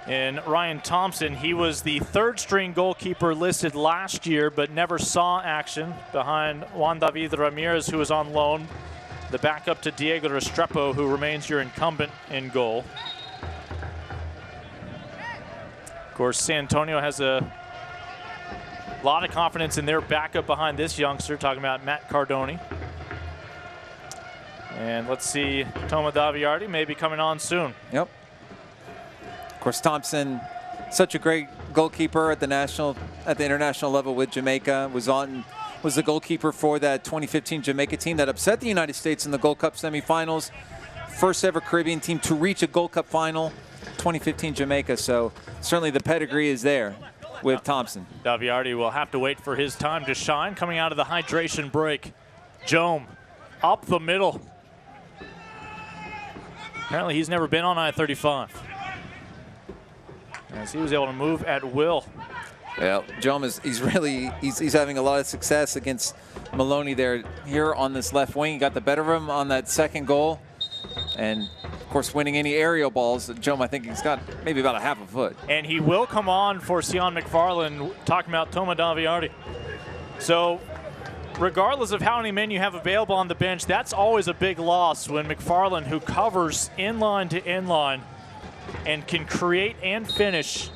A: And Ryan Thompson, he was the 3rd-string goalkeeper listed last year, but never saw action behind Juan David Ramirez, who was on loan. The backup to Diego Restrepo, who remains your incumbent in goal. Of course, San Antonio has a lot of confidence in their backup behind this youngster, talking about Matt Cardoni. And let's see, Toma Daviardi may be coming on soon.
B: Yep. Of course, Thompson, such a great goalkeeper at the international level with Jamaica. Was the goalkeeper for that 2015 Jamaica team that upset the United States in the Gold Cup semifinals. First ever Caribbean team to reach a Gold Cup final, 2015 Jamaica. So certainly the pedigree is there with Thompson.
A: Daviardi will have to wait for his time to shine. Coming out of the hydration break, Jome up the middle. Apparently he's never been on I-35, as he was able to move at will.
B: Well, Jome he's having a lot of success against Maloney there here on this left wing. He got the better of him on that second goal, and of course winning any aerial balls. Jome, I think he's got maybe about a half a foot.
A: And he will come on for Sion McFarland, talking about Toma Daviardi. So regardless of how many men you have available on the bench, that's always a big loss when McFarland, who covers inline to inline and can create and finish.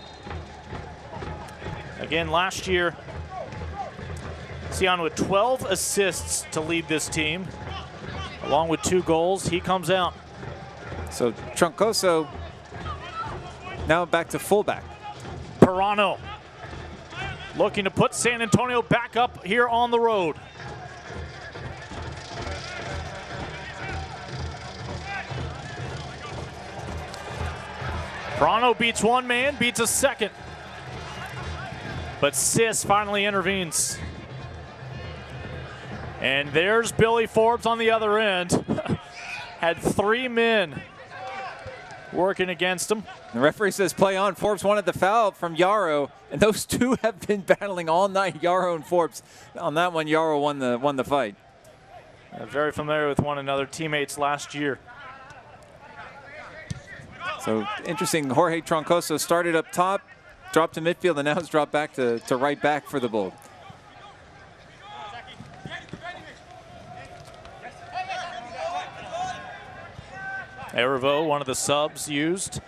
A: Again, last year, Sion with 12 assists to lead this team, along with 2 goals. He comes out.
B: So Troncoso now back to fullback.
A: Parano looking to put San Antonio back up here on the road. Toronto beats one man, beats a second. But Sis finally intervenes. And there's Billy Forbes on the other end. Had 3 men working against him.
B: The referee says play on. Forbes wanted the foul from Yarrow, and those two have been battling all night, Yarrow and Forbes. On that one, Yarrow won the fight.
A: Very familiar with one another, teammates last year.
B: So interesting, Jorge Troncoso started up top, dropped to midfield, and now has dropped back to right back for the Bull.
A: Erivo, one of the subs used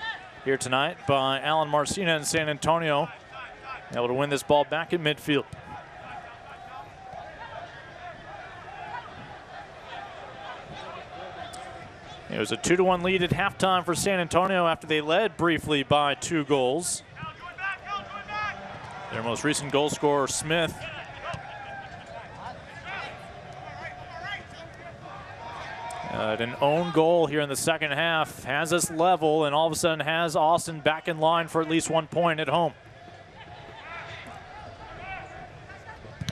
A: here tonight by Alan Marcinez in San Antonio, able to win this ball back in midfield. It was a 2-1 lead at halftime for San Antonio after they led briefly by 2 goals. Their most recent goal scorer, Smith. An own goal here in the second half has us level, and all of a sudden has Austin back in line for at least 1 point at home.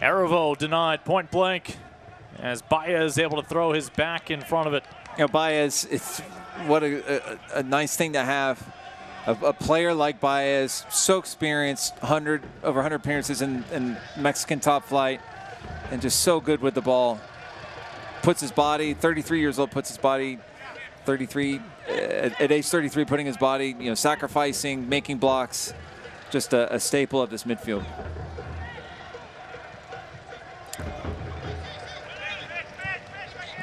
A: Erivo denied point blank as Baez able to throw his back in front of it.
B: You know, Baez, it's what a nice thing to have. A player like Baez, so experienced, over 100 appearances in Mexican top flight, and just so good with the ball. Puts his body, 33 years old, puts his body, 33, at age 33, putting his body, you know, sacrificing, making blocks, just a staple of this midfield.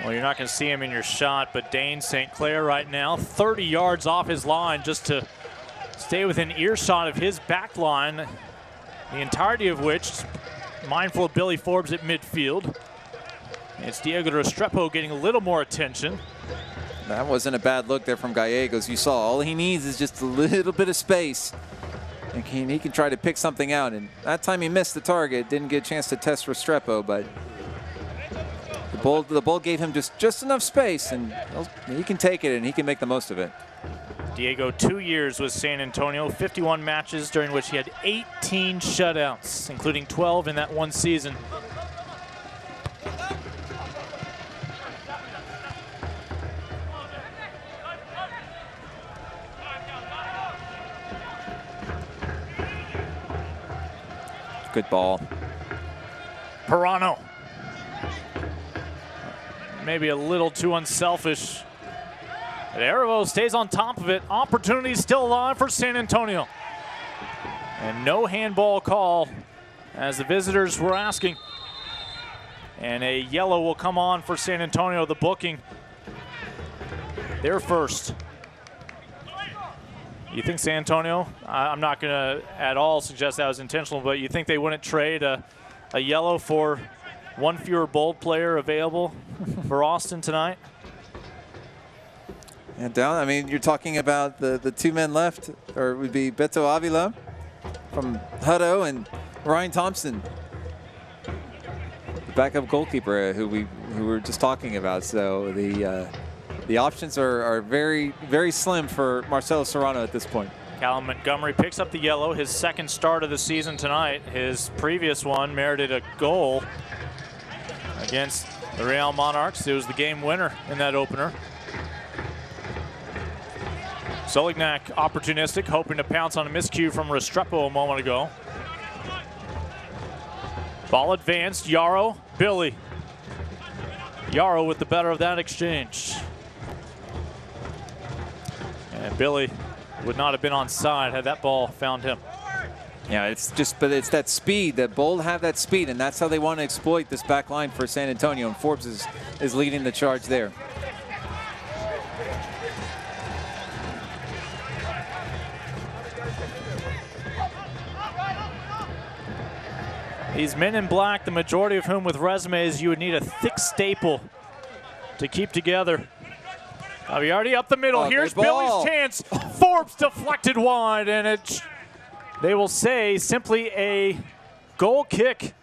A: Well, you're not going to see him in your shot, but Dane St. Clair right now, 30 yards off his line just to stay within earshot of his back line, the entirety of which, mindful of Billy Forbes at midfield. It's Diego Restrepo getting a little more attention.
B: That wasn't a bad look there from Gallegos. You saw all he needs is just a little bit of space. And he can try to pick something out. And that time he missed the target. Didn't get a chance to test Restrepo, but the Bull gave him just enough space, and he can take it and he can make the most of it.
A: Diego, 2 years with San Antonio, 51 matches during which he had 18 shutouts, including 12 in that one season.
B: Good ball.
A: Pirano. Maybe a little too unselfish. But Erivo stays on top of it. Opportunity still alive for San Antonio. And no handball call as the visitors were asking. And a yellow will come on for San Antonio, the booking. They're first. You think San Antonio, I'm not going to at all suggest that was intentional, but you think they wouldn't trade a yellow for one fewer bold player available for Austin tonight?
B: And down, I mean, you're talking about the 2 men left, or it would be Beto Avila from Hutto and Ryan Thompson, the backup goalkeeper who we were just talking about. So the options are very, very slim for Marcelo Serrano at this point.
A: Callum Montgomery picks up the yellow, his second start of the season tonight. His previous one merited a goal against the Real Monarchs. It was the game winner in that opener. Solignac opportunistic, hoping to pounce on a miscue from Restrepo a moment ago. Ball advanced, Yarrow, Billy. Yarrow with the better of that exchange. And Billy would not have been on side had that ball found him.
B: Yeah, but it's that speed. The Bull have that speed, and that's how they want to exploit this back line for San Antonio, and Forbes is leading the charge there.
A: These men in black, the majority of whom with resumes you would need a thick staple to keep together. Aviardi up the middle. Here's Billy's chance. Forbes deflected wide, and they will say simply a goal kick.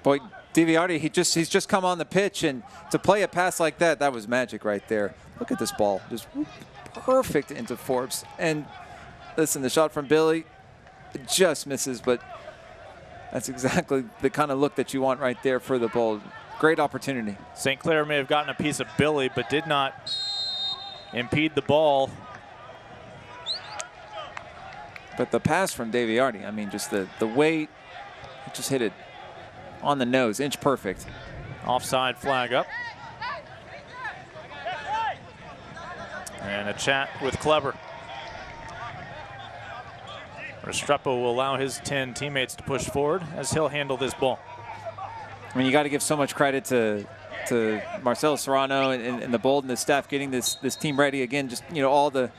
B: Boy, DiViardi, he's just come on the pitch, and to play a pass like that, that was magic right there. Look at this ball, just perfect into Forbes. And listen, the shot from Billy, it just misses, but that's exactly the kind of look that you want right there for the Bold. Great opportunity.
A: St. Clair may have gotten a piece of Billy, but did not impede the ball.
B: But the pass from DiViardi, I mean, just the weight, it just hit it on the nose, inch perfect.
A: Offside flag up. And a chat with Kleber. Restrepo will allow his 10 teammates to push forward as he'll handle this ball.
B: I mean, you got to give so much credit to Marcelo Serrano and the Bold and the staff getting this team ready again. Just, you know, all the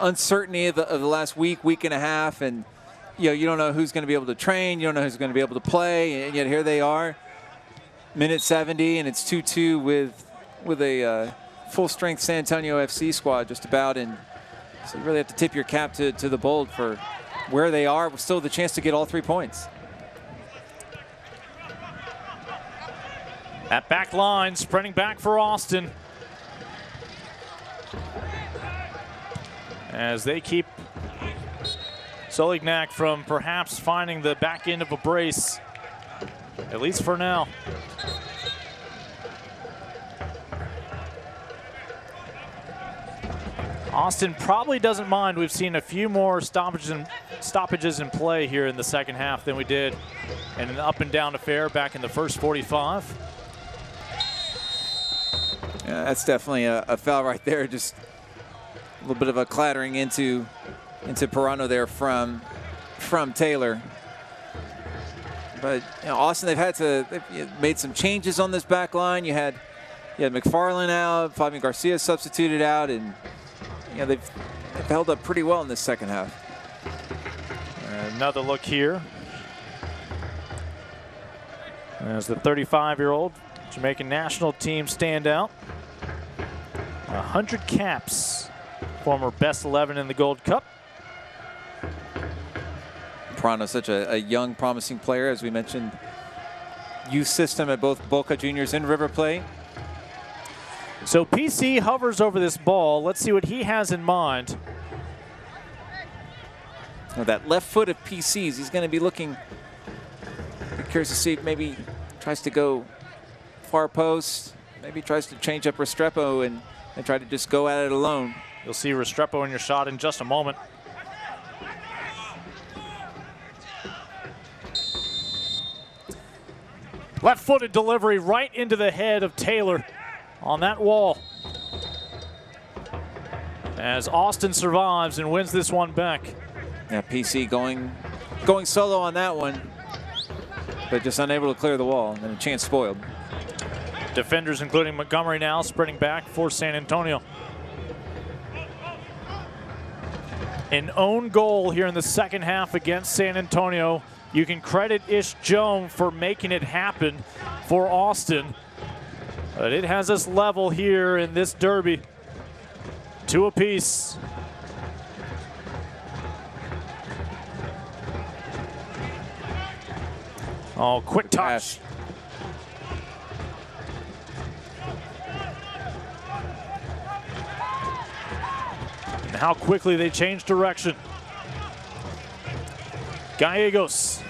B: uncertainty of the last week and a half, and you know, you don't know who's going to be able to train, you don't know who's going to be able to play, and yet here they are, minute 70, and it's 2-2 with a full-strength San Antonio FC squad just about, and so you really have to tip your cap to the Bold for where they are, with still the chance to get all 3 points.
A: At back line, sprinting back for Austin. As they keep Solignac from perhaps finding the back end of a brace, at least for now. Austin probably doesn't mind. We've seen a few more stoppages in play here in the second half than we did in an up and down affair back in the first 45.
B: Yeah, that's definitely a foul right there. Just a little bit of a clattering into Pirano there from Taylor. But you know, Austin, they've made some changes on this back line. You had McFarland out, Fabian Garcia substituted out, and you know, they've held up pretty well in this second half.
A: Another look here. As the 35-year-old Jamaican national team standout. 100 caps. Former best 11 in the Gold Cup.
B: Pirano, such a young, promising player, as we mentioned. Youth system at both Boca Juniors and River Plate.
A: So PC hovers over this ball. Let's see what he has in mind.
B: Well, that left foot of PC's, he's going to be looking. Be curious to see if maybe tries to go far post. Maybe tries to change up Restrepo and try to just go at it alone.
A: You'll see Restrepo in your shot in just a moment. Left-footed delivery right into the head of Taylor on that wall. As Austin survives and wins this one back.
B: Yeah, PC going solo on that one, but just unable to clear the wall, and a chance spoiled.
A: Defenders, including Montgomery, now sprinting back for San Antonio. An own goal here in the second half against San Antonio. You can credit Ish Jones for making it happen for Austin. But it has us level here in this derby. 2 apiece. Oh, quick touch. And how quickly they change direction. Gallegos.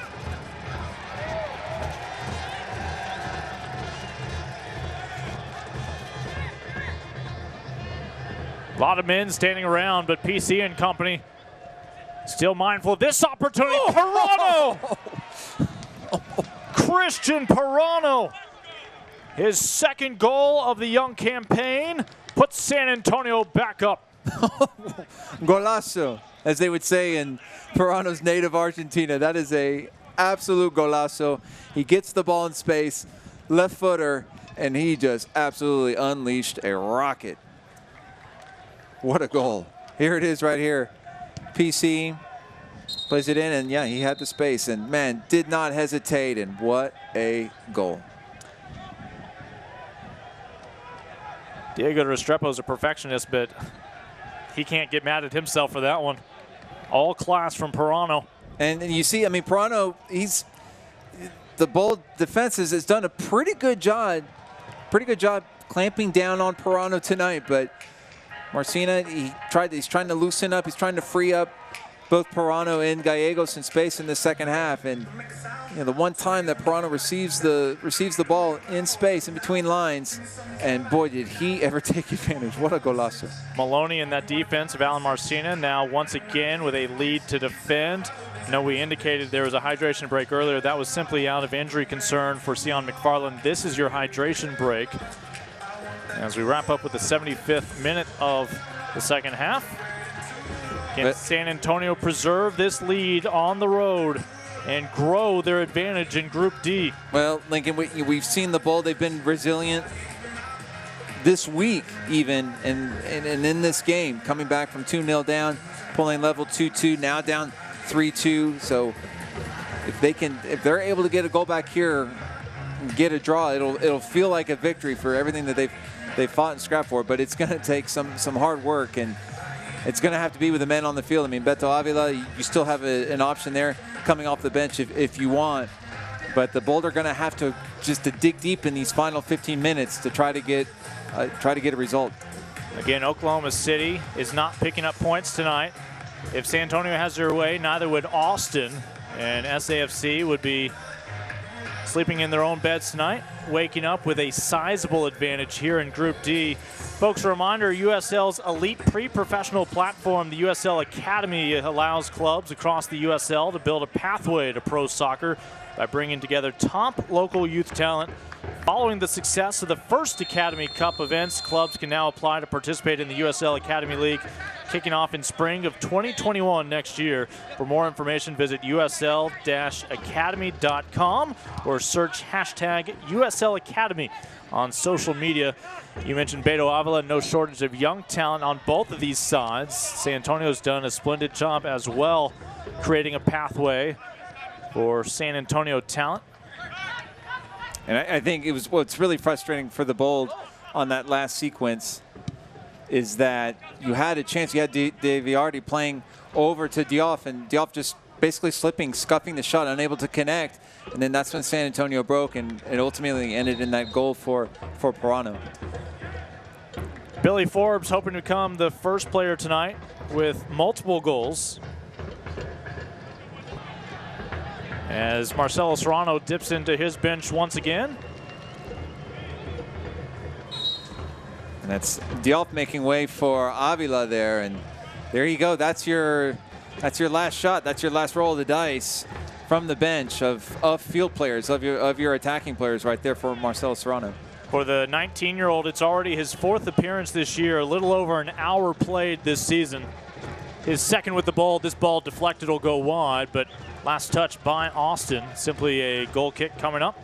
A: A lot of men standing around, but PC and company still mindful of this opportunity. Pirano! Christian Pirano. His second goal of the young campaign puts San Antonio back up.
B: Golazo, as they would say in Pirano's native Argentina. That is a absolute golazo. He gets the ball in space, left footer, and he just absolutely unleashed a rocket. What a goal. Here it is right here. PC plays it in, and yeah, he had the space, and man, did not hesitate, and what a goal.
A: Diego Restrepo is a perfectionist, but he can't get mad at himself for that one. All class from Pirano.
B: And you see, I mean, Pirano, the Bold defense has done a pretty good job clamping down on Pirano tonight. But Marcina, he's trying to loosen up, he's trying to free up both Pirano and Gallegos in space in the second half. And the one time that Pirano receives the ball in space, in between lines, and boy, did he ever take advantage. What a golazo.
A: Maloney in that defense of Alan Marcina now once again with a lead to defend. We indicated there was a hydration break earlier. That was simply out of injury concern for Sion McFarland. This is your hydration break. As we wrap up with the 75th minute of the second half. Can San Antonio preserve this lead on the road and grow their advantage in Group D?
B: Well, Lincoln, we've seen the Bold. They've been resilient this week even, and in this game, coming back from 2-0 down, pulling level 2-2, now down 3-2. So if they're able to get a goal back here and get a draw, it'll feel like a victory for everything that they've fought and scrapped for. But it's going to take some hard work, and it's going to have to be with the men on the field. I mean, Beto Avila, you still have an option there coming off the bench if you want. But the Bold are going to have to just to dig deep in these final 15 minutes to try to get a result.
A: Again, Oklahoma City is not picking up points tonight. If San Antonio has their way, neither would Austin, and SAFC would be sleeping in their own beds tonight, waking up with a sizable advantage here in Group D. Folks, a reminder, USL's elite pre-professional platform, the USL Academy, allows clubs across the USL to build a pathway to pro soccer by bringing together top local youth talent. Following the success of the first Academy Cup events, clubs can now apply to participate in the USL Academy League, kicking off in spring of 2021 next year. For more information, visit usl-academy.com or search hashtag USL Academy on social media. You mentioned Beto Avila, no shortage of young talent on both of these sides. San Antonio's done a splendid job as well, creating a pathway for San Antonio talent.
B: And I think what's really frustrating for the Bold on that last sequence is that you had a chance. You had Daviardi playing over to Diouf, and Diouf just basically scuffing the shot, unable to connect. And then that's when San Antonio broke, and it ultimately ended in that goal for Pirano.
A: Billy Forbes hoping to become the first player tonight with multiple goals, as Marcelo Serrano dips into his bench once again.
B: And that's Diouf making way for Avila there, and there you go. That's your last shot. That's your last roll of the dice from the bench of field players, of your attacking players right there for Marcelo Serrano.
A: For the 19-year-old, it's already his fourth appearance this year, a little over an hour played this season. His second with the ball. This ball deflected will go wide, but last touch by Austin. Simply a goal kick coming up.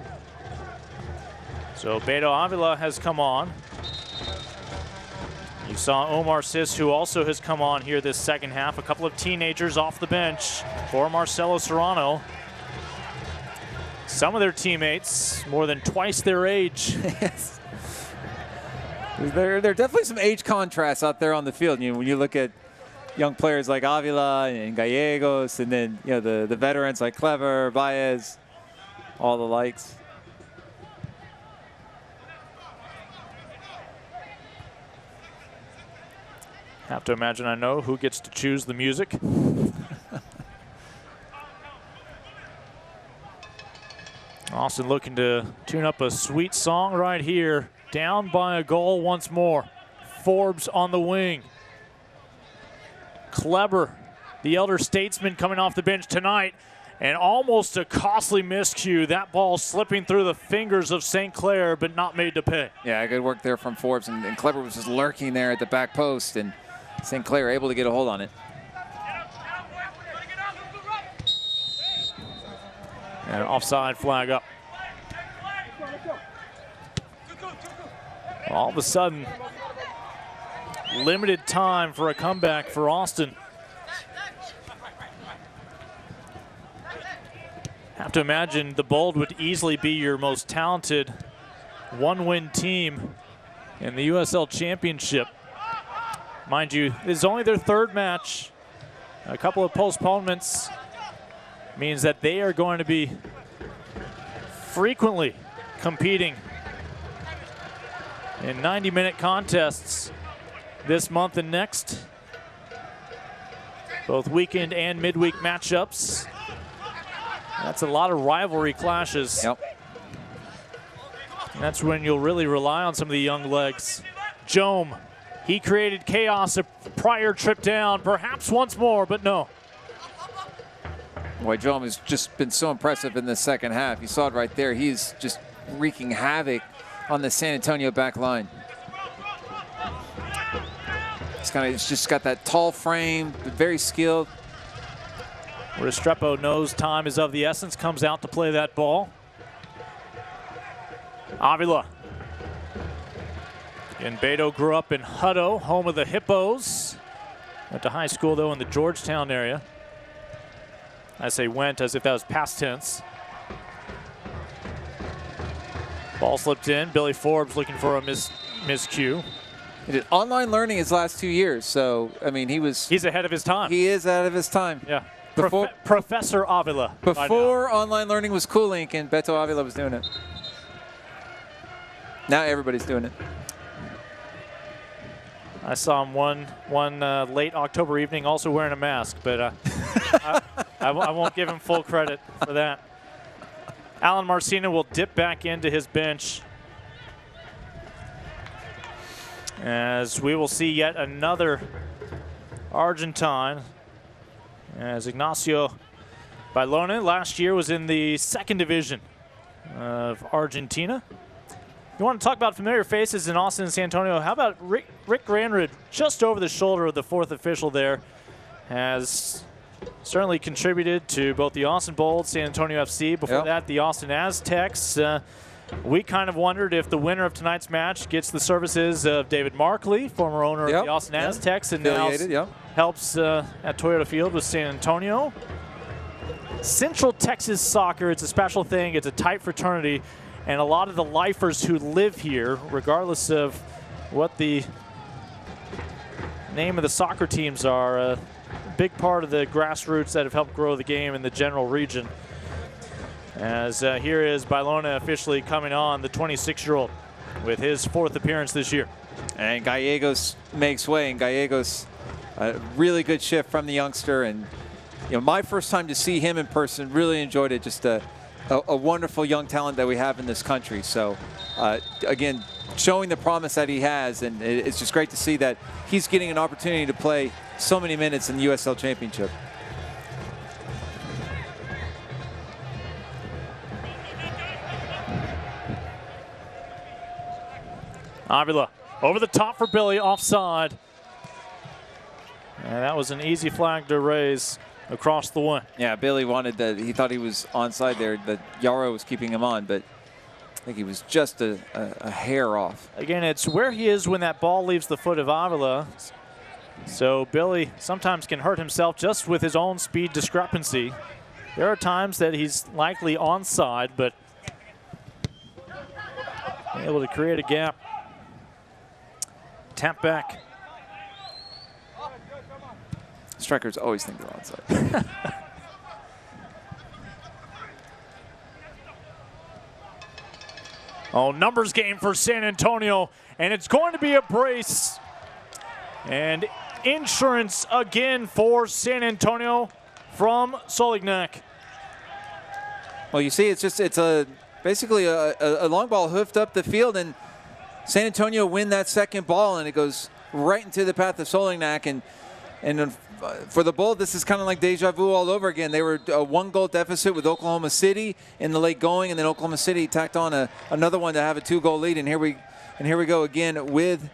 A: So Beto Avila has come on. You saw Omar Sis, who also has come on here this second half. A couple of teenagers off the bench for Marcelo Serrano. Some of their teammates more than twice their age.
B: Yes. There are definitely some age contrasts out there on the field. When you look at young players like Avila and Gallegos, and then the veterans like Clever, Baez, all the likes.
A: Have to imagine I know who gets to choose the music. Austin looking to tune up a sweet song right here. Down by a goal once more. Forbes on the wing. Kleber, the elder statesman, coming off the bench tonight, and almost a costly miscue. That ball slipping through the fingers of St. Clair, but not made to pay.
B: Yeah, good work there from Forbes, and Kleber was just lurking there at the back post, and St. Clair able to get a hold on it.
A: And an offside flag up. All of a sudden, limited time for a comeback for Austin. Have to imagine the Bold would easily be your most talented one-win team in the USL Championship. Mind you, this is only their third match A couple of postponements means that they are going to be frequently competing in 90-minute contests this month and next. Both weekend and midweek matchups. That's a lot of rivalry clashes.
B: Yep.
A: And that's when you'll really rely on some of the young legs. Jome, he created chaos a prior trip down, perhaps once more, but no.
B: Boy, Jome has just been so impressive in the second half. You saw it right there. He's just wreaking havoc on the San Antonio back line. It's just got that tall frame, very skilled.
A: Restrepo knows time is of the essence, comes out to play that ball. Avila. And Beto grew up in Hutto, home of the Hippos. Went to high school, though, in the Georgetown area. I say went as if that was past tense. Ball slipped in. Billy Forbes looking for a miscue.
B: He did online learning his last 2 years, so, I mean, he's
A: ahead of his time.
B: He is ahead of his time.
A: Yeah. Professor Avila.
B: Before online learning was cool, Lincoln, Beto Avila was doing it. Now everybody's doing it.
A: I saw him one late October evening also wearing a mask, but I won't give him full credit for that. Alan Marcina will dip back into his bench as we will see yet another Argentine, as Ignacio Bailone last year was in the second division of Argentina. You want to talk about familiar faces in Austin and San Antonio? How about Rick Granrud, just over the shoulder of the fourth official there, has certainly contributed to both the Austin Bold, San Antonio FC. Before that, the Austin Aztecs. We kind of wondered if the winner of tonight's match gets the services of David Markley, former owner of the Austin Aztecs, and now helps at Toyota Field with San Antonio. Central Texas soccer, it's a special thing. It's a tight fraternity. And a lot of the lifers who live here, regardless of what the name of the soccer teams are, a big part of the grassroots that have helped grow the game in the general region. As here is Bailone officially coming on, the 26-year-old, with his fourth appearance this year.
B: And Gallegos makes way, and Gallegos, a really good shift from the youngster. And my first time to see him in person, really enjoyed it. Just a wonderful young talent that we have in this country. So, again, showing the promise that he has, and it's just great to see that he's getting an opportunity to play so many minutes in the USL Championship.
A: Avila over the top for Billy, offside. And that was an easy flag to raise across the one.
B: Yeah, Billy wanted that. He thought he was onside there, that Yarrow was keeping him on, but I think he was just a hair off.
A: Again, it's where he is when that ball leaves the foot of Avila. So Billy sometimes can hurt himself just with his own speed discrepancy. There are times that he's likely onside, but able to create a gap. Tap back.
B: Strikers always think they're onside.
A: Oh, numbers game for San Antonio, and it's going to be a brace. And insurance again for San from Solignac.
B: Well, you see, it's basically a long ball hoofed up the field, and San Antonio win that second ball, and it goes right into the path of Solignac. And for the Bold, this is kind of like deja vu all over again. They were a 1-goal deficit with Oklahoma City in the late going, and then Oklahoma City tacked on another one to have a 2-goal lead. And here we go again with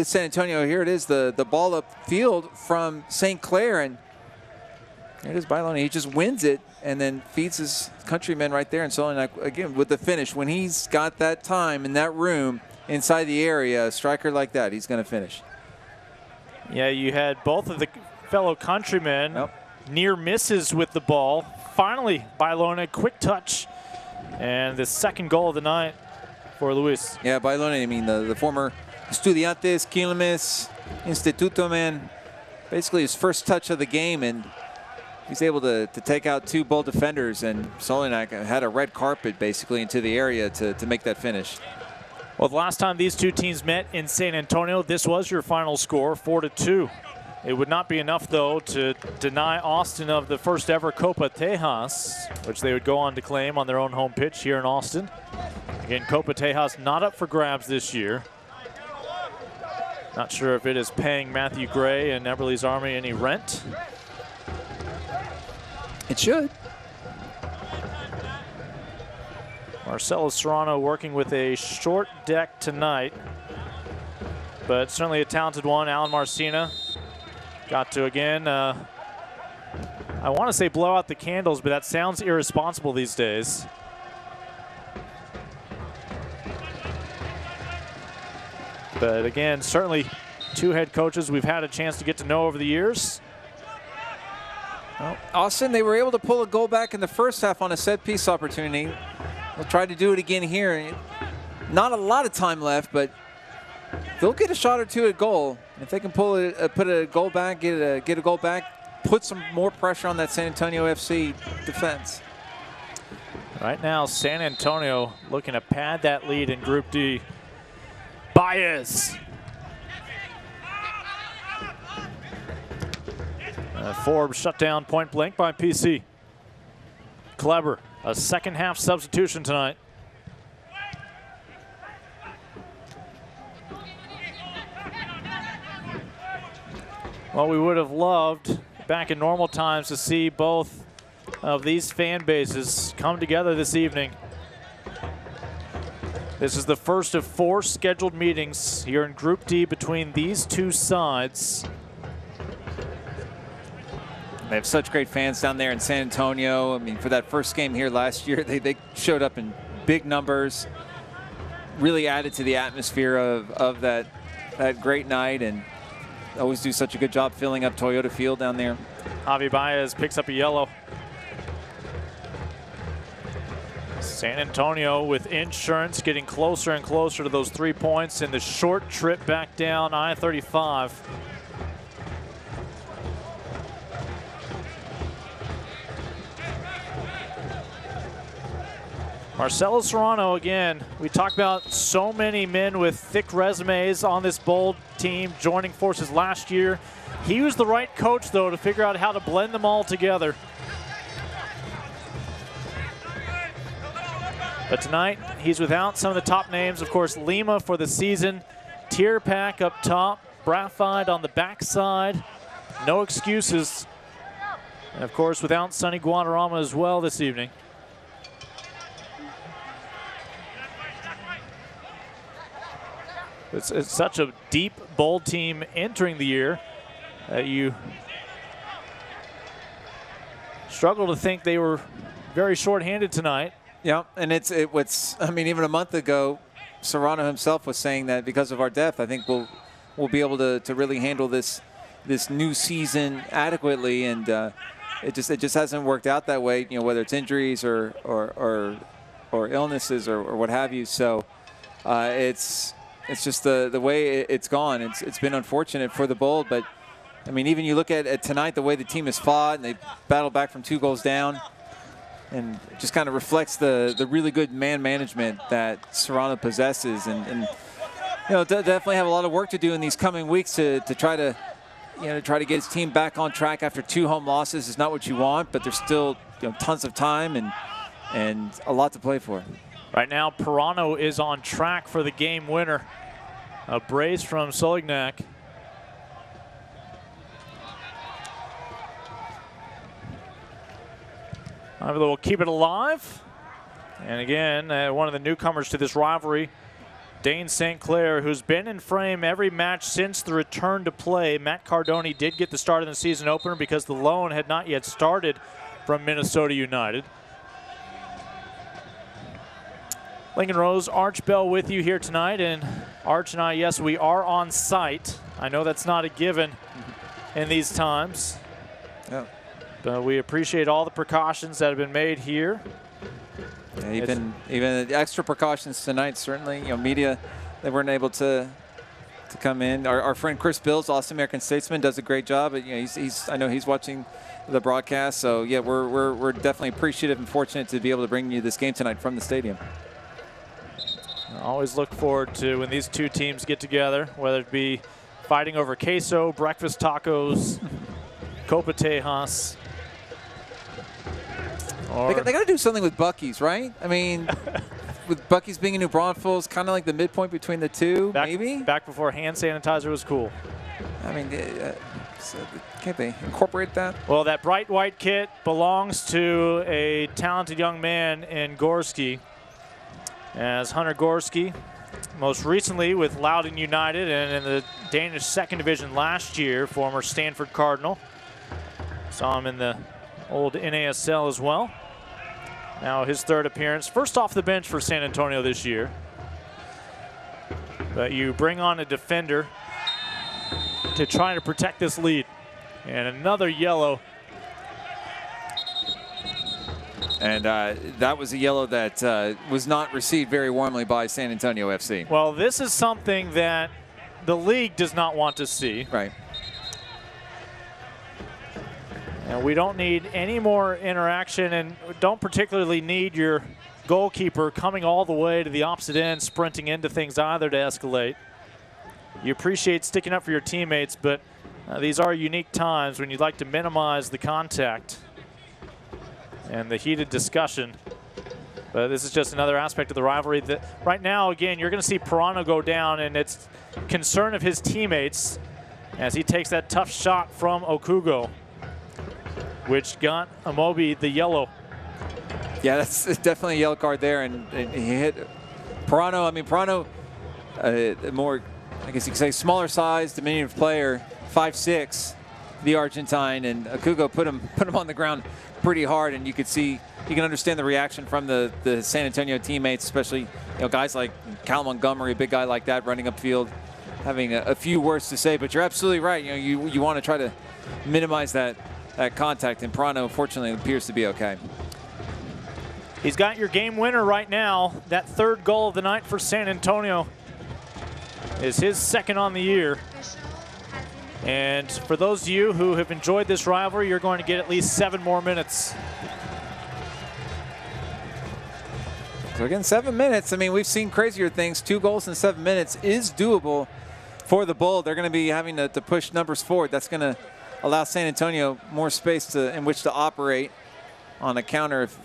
B: San Antonio. Here it is, the ball up field from St. Clair, and here it is Bailone. He just wins it and then feeds his countrymen right there. And Solignac again with the finish. When he's got that time in that room inside the area, a striker like that, he's going to finish.
A: Yeah, you had both of the fellow countrymen near misses with the ball. Finally, Bailone, quick touch, and the second goal of the night for Luis.
B: Yeah, Bailone, I mean, the former Estudiantes, Quilmes, Instituto man, basically his first touch of the game, and he's able to take out 2 Bold defenders, and Solinak had a red carpet basically into the area to make that finish.
A: Well, the last time these two teams met in San Antonio, this was your final score, 4-2. It would not be enough, though, to deny Austin of the first ever Copa Tejas, which they would go on to claim on their own home pitch here in Austin. Again, Copa Tejas not up for grabs this year. Not sure if it is paying Matthew Gray and Eberle's Army any rent.
B: It should.
A: Marcelo Serrano working with a short deck tonight, but certainly a talented one. Alan Marcina got to, again, I want to say blow out the candles, but that sounds irresponsible these days. But again, certainly 2 head coaches we've had a chance to get to know over the years.
B: Well, Austin, they were able to pull a goal back in the first half on a set-piece opportunity. They'll try to do it again here. Not a lot of time left, but they'll get a shot or 2 at goal. If they can pull it, put a goal back, get a goal back, put some more pressure on that San Antonio FC defense.
A: Right now, San Antonio looking to pad that lead in Group D. Baez. Forbes shut down point blank by PC. Kleber, a second half substitution tonight. Well, we would have loved back in normal times to see both of these fan bases come together this evening. This is the first of 4 scheduled meetings here in Group D between these 2 sides.
B: They have such great fans down there in San Antonio. I mean, for that first game here last year, they showed up in big numbers, really added to the atmosphere of that great night, and always do such a good job filling up Toyota Field down there.
A: Javi Baez picks up a yellow. San Antonio with insurance getting closer and closer to those 3 points in the short trip back down I-35. Marcelo Serrano, again, we talked about so many men with thick resumes on this Bold team joining forces last year. He was the right coach, though, to figure out how to blend them all together. But tonight, he's without some of the top names. Of course, Lima for the season, Tierpak up top, Braffide on the backside. No excuses. And, of course, without Sonny Guadarrama as well this evening. It's such a deep, Bold team entering the year that you struggle to think they were very short-handed tonight.
B: Yeah, and I mean, even a month ago, Serrano himself was saying that because of our depth, I think we'll be able to really handle this new season adequately, and it just hasn't worked out that way. You know, whether it's injuries or illnesses or what have you. So it's just the way it's gone. It's been unfortunate for the Bold, but I mean, even you look at tonight, the way the team has fought, and they battled back from 2 goals down, and it just kind of reflects the really good man management that Serrano possesses, and you know, definitely have a lot of work to do in these coming weeks to try to get his team back on track after 2 home losses. Is not what you want, but there's still tons of time and a lot to play for.
A: Right now, Pirano is on track for the game winner. A brace from Solignac. We'll keep it alive. And again, one of the newcomers to this rivalry, Dane St. Clair, who's been in frame every match since the return to play. Matt Cardoni did get the start of the season opener because the loan had not yet started from Minnesota United. Lincoln Rose, Arch Bell with you here tonight, and Arch and I, yes, we are on site. I know that's not a given in these times.
B: Yeah.
A: But we appreciate all the precautions that have been made here.
B: Yeah, even the extra precautions tonight, certainly. Media, they weren't able to to come in. Our friend Chris Bills, Austin American Statesman, does a great job. You know, I know he's watching the broadcast. So yeah, we're definitely appreciative and fortunate to be able to bring you this game tonight from the stadium.
A: I always look forward to when these two teams get together, whether it be fighting over queso, breakfast tacos, Copa Tejas.
B: They got to do something with Buc-ee's, right? I mean, with Buc-ee's being in New Braunfels, kind of like the midpoint between the two, maybe?
A: Back before hand sanitizer was cool.
B: I mean, so can't they incorporate that?
A: Well, that bright white kit belongs to a talented young man in Gorski, as Hunter Gorski, most recently with Loudoun United and in the Danish 2nd Division last year, former Stanford Cardinal. Saw him in the old NASL as well. Now his 3rd appearance, first off the bench for San Antonio this year. But you bring on a defender to try to protect this lead. And another yellow.
B: And that was a yellow that was not received very warmly by San Antonio FC.
A: Well, this is something that the league does not want to see.
B: Right.
A: And we don't need any more interaction, and don't particularly need your goalkeeper coming all the way to the opposite end, sprinting into things either to escalate. You appreciate sticking up for your teammates, but these are unique times when you'd like to minimize the contact and the heated discussion. But this is just another aspect of the rivalry that right now, again, you're going to see Pirano go down, and it's concern of his teammates as he takes that tough shot from Okugo, which got Amobi the yellow.
B: Yeah, that's definitely a yellow card there, and he hit Pirano. I mean, Pirano, more, I guess you could say, smaller size, diminutive player, 5'6", the Argentine, and Okugo put him on the ground pretty hard, and you could see, you can understand the reaction from the San Antonio teammates, especially guys like Cal Montgomery, a big guy like that running upfield, having a few words to say. But you're absolutely right. You want to try to minimize that contact, and Pirano, fortunately, appears to be okay.
A: He's got your game winner right now. That 3rd goal of the night for San Antonio is his 2nd on the year. And for those of you who have enjoyed this rivalry, you're going to get at least 7 more minutes.
B: So again, 7 minutes. I mean, we've seen crazier things. 2 goals in 7 minutes is doable for the Bull. They're going to be having to push numbers forward. That's going to allow San Antonio more space in which to operate on a counter if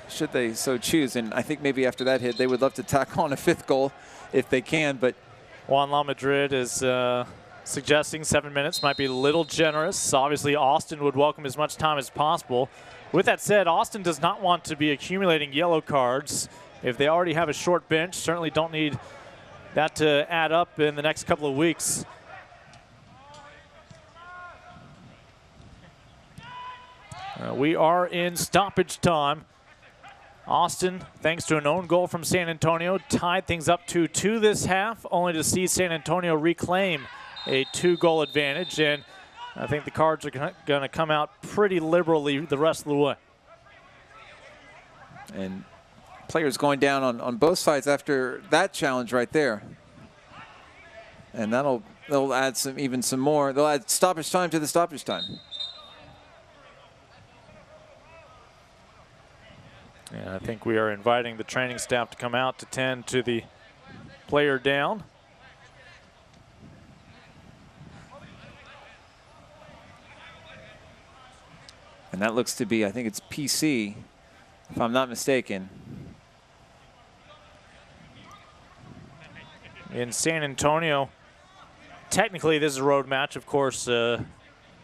B: should they so choose. And I think maybe after that hit, they would love to tack on a 5th goal if they can. But
A: Juan La Madrid is suggesting 7 minutes might be a little generous. Obviously, Austin would welcome as much time as possible. With that said, Austin does not want to be accumulating yellow cards. If they already have a short bench, certainly don't need that to add up in the next couple of weeks. We are in stoppage time. Austin, thanks to an own goal from San Antonio, tied things up to 2 this half, only to see San Antonio reclaim a 2-goal advantage. And I think the cards are going to come out pretty liberally the rest of the way.
B: And players going down on both sides after that challenge right there. And they'll add some more. They'll add stoppage time to the stoppage time.
A: And I think we are inviting the training staff to come out to tend to the player down.
B: And that looks to be, I think it's PC, if I'm not mistaken.
A: In San Antonio, technically this is a road match, of course,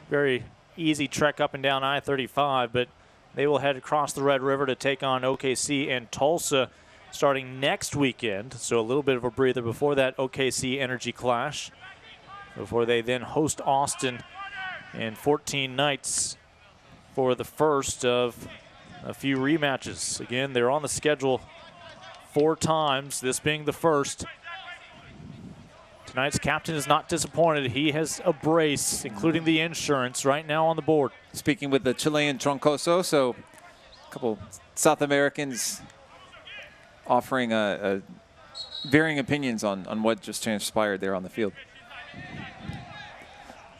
A: very easy trek up and down I-35, but they will head across the Red River to take on OKC and Tulsa starting next weekend. So a little bit of a breather before that OKC Energy Clash, before they then host Austin in 14 nights for the first of a few rematches. Again, they're on the schedule 4 times, this being the first. Tonight's captain is not disappointed. He has a brace, including the insurance, right now on the board.
B: Speaking with the Chilean Troncoso, so a couple South Americans offering a varying opinions on what just transpired there on the field.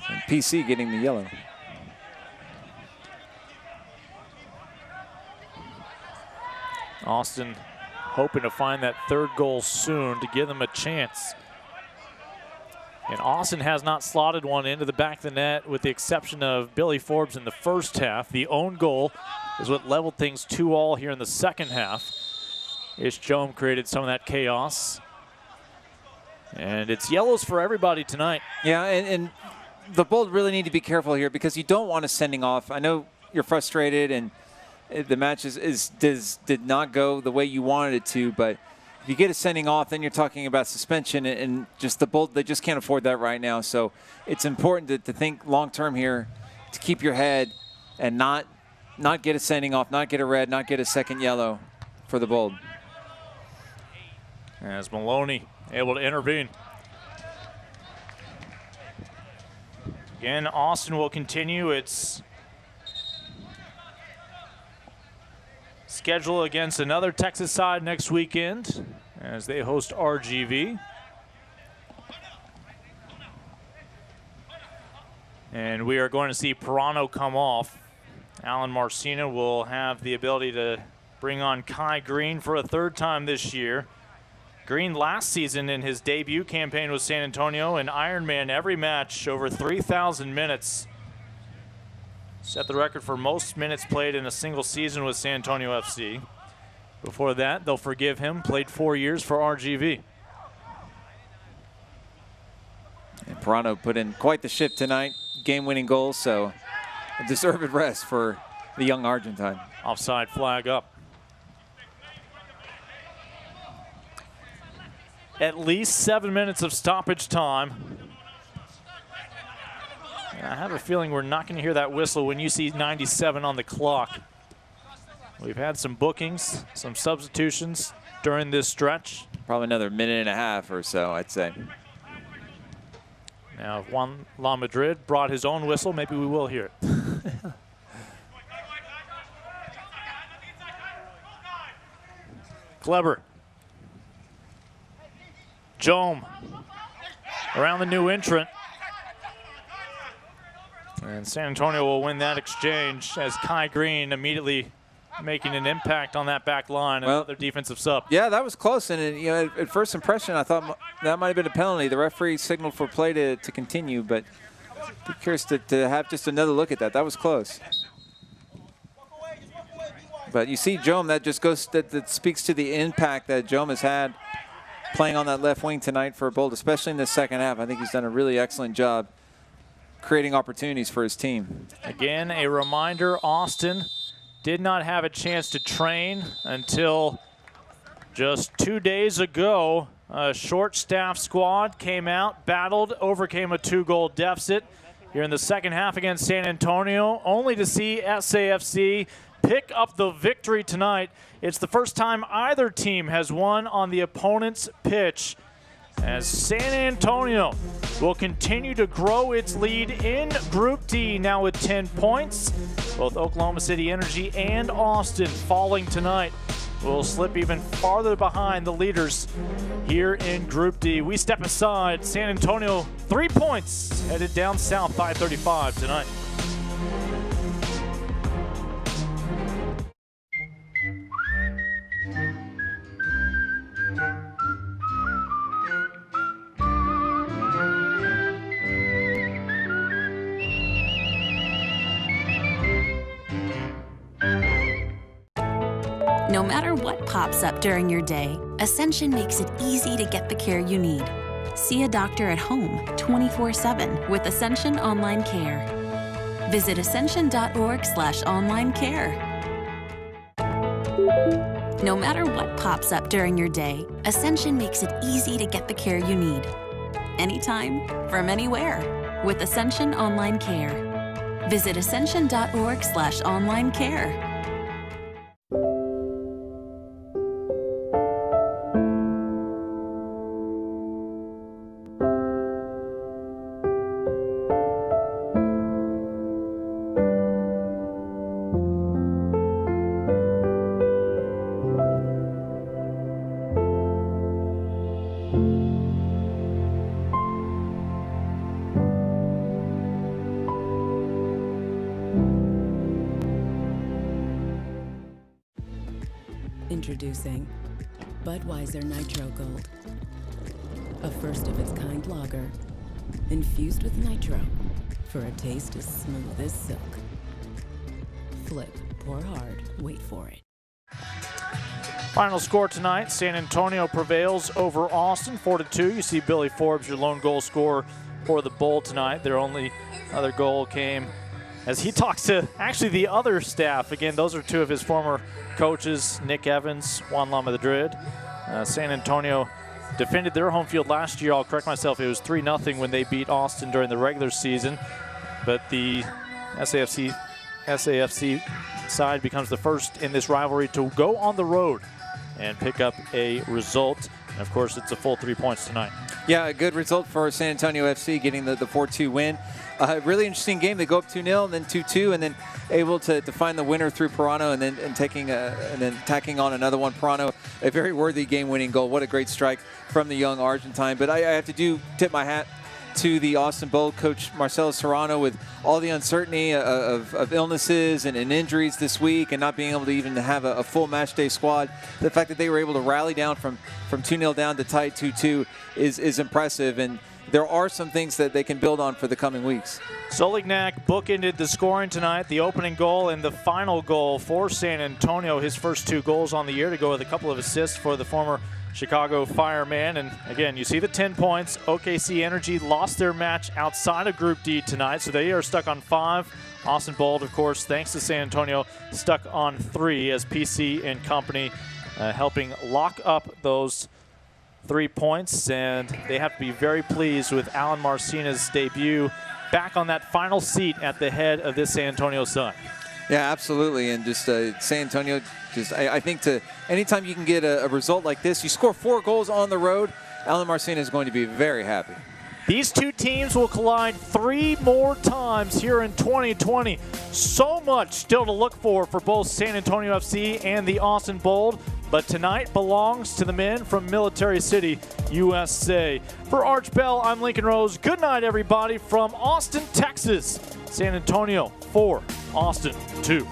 B: And PC getting the yellow.
A: Austin hoping to find that third goal soon to give them a chance. And Austin has not slotted one into the back of the net with the exception of Billy Forbes in the first half. The own goal is what leveled things 2-2 here in the second half. Ish Jome created some of that chaos. And it's yellows for everybody tonight.
B: Yeah, and the Bold really need to be careful here because you don't want a sending off. I know you're frustrated and the match did not go the way you wanted it to, but if you get a sending off, then you're talking about suspension, and just the Bold, they just can't afford that right now. So it's important to think long-term here, to keep your head and not get a sending off, not get a red, not get a second yellow for the Bold.
A: As Maloney able to intervene. Again, Austin will continue its schedule against another Texas side next weekend as they host RGV. And we are going to see Pirano come off. Alan Marcina will have the ability to bring on Kai Green for a third time this year. Green last season in his debut campaign with San Antonio, an Ironman every match, over 3,000 minutes. Set the record for most minutes played in a single season with San Antonio FC. Before that, they'll forgive him, played 4 years for RGV.
B: And Pirano put in quite the shift tonight, game-winning goal, so a deserved rest for the young Argentine.
A: Offside flag up. At least 7 minutes of stoppage time. And I have a feeling we're not going to hear that whistle when you see 97 on the clock. We've had some bookings, some substitutions during this stretch.
B: Probably another minute and a half or so, I'd say.
A: Now, if Juan La Madrid brought his own whistle, maybe we will hear it. Kleber. Jome around the new entrant. And San Antonio will win that exchange as Kai Green immediately making an impact on that back line. Well, another defensive sub.
B: Yeah, that was close. And you know, at first impression, I thought that might have been a penalty. The referee signaled for play to continue, but be curious to have just another look at that. That was close. But you see Jome, that just goes, that speaks to the impact that Jome has had playing on that left wing tonight for Bold, especially in the second half. I think he's done a really excellent job creating opportunities for his team.
A: Again, a reminder, Austin did not have a chance to train until just 2 days ago. A short staff squad came out, battled, overcame a 2-goal deficit here in the second half against San Antonio, only to see SAFC pick up the victory tonight. It's the first time either team has won on the opponent's pitch, as San Antonio will continue to grow its lead in Group D, now with 10 points. Both Oklahoma City Energy and Austin falling tonight will slip even farther behind the leaders here in Group D. We step aside. San Antonio, 3 points, headed down south, 5:35 tonight.
D: No matter what pops up during your day, Ascension makes it easy to get the care you need. See a doctor at home 24/7 with Ascension Online Care. Visit ascension.org/online care. No matter what pops up during your day, Ascension makes it easy to get the care you need. Anytime, from anywhere, with Ascension Online Care. Visit ascension.org/online care.
E: Introducing Budweiser Nitro Gold, a first-of-its-kind lager infused with nitro for a taste as smooth as silk. Flip, pour hard, wait for it.
A: Final score tonight, San Antonio prevails over Austin 4-2. You see Billy Forbes, your lone goal scorer for the Bowl tonight. Their only other goal came as he talks to actually the other staff. Again, those are two of his former coaches, Nick Evans, Juan La Madrid. San Antonio defended their home field last year. I'll correct myself, it was 3-0 when they beat Austin during the regular season. But the SAFC side becomes the first in this rivalry to go on the road and pick up a result. And of course, it's a full 3 points tonight.
B: Yeah, a good result for San Antonio FC, getting the 4-2 win. Really interesting game. They go up 2-0 and then 2-2, and then able to find the winner through Pirano, and then tacking on another one. Pirano, a very worthy game-winning goal. What a great strike from the young Argentine. But I have to tip my hat to the Austin Bold coach Marcelo Serrano, with all the uncertainty of illnesses and injuries this week, and not being able to even have a full match day squad. The fact that they were able to rally down from 2-0 down to tied 2-2 is impressive, and there are some things that they can build on for the coming weeks.
A: Solignac bookended the scoring tonight, the opening goal and the final goal for San Antonio. His first 2 goals on the year, to go with a couple of assists for the former Chicago Fireman. And again, you see the 10 points. OKC Energy lost their match outside of Group D tonight, so they are stuck on 5. Austin Bold, of course, thanks to San Antonio, stuck on 3 as PC and company helping lock up those 3 points. And they have to be very pleased with Alan Martinez's debut back on that final seat at the head of this San Antonio side.
B: Yeah, absolutely. And just San Antonio, I think anytime you can get a result like this, you score 4 goals on the road, Alan Martinez is going to be very happy.
A: These two teams will collide 3 more times here in 2020. So much still to look for both San Antonio FC and the Austin Bold. But tonight belongs to the men from Military City, USA. For Arch Bell, I'm Lincoln Rose. Good night, everybody, from Austin, Texas. San Antonio 4, Austin 2.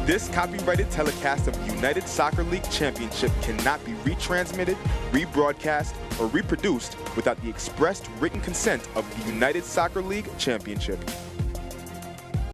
N: This copyrighted telecast of the United Soccer League Championship cannot be retransmitted, rebroadcast, or reproduced without the expressed written consent of the United Soccer League Championship.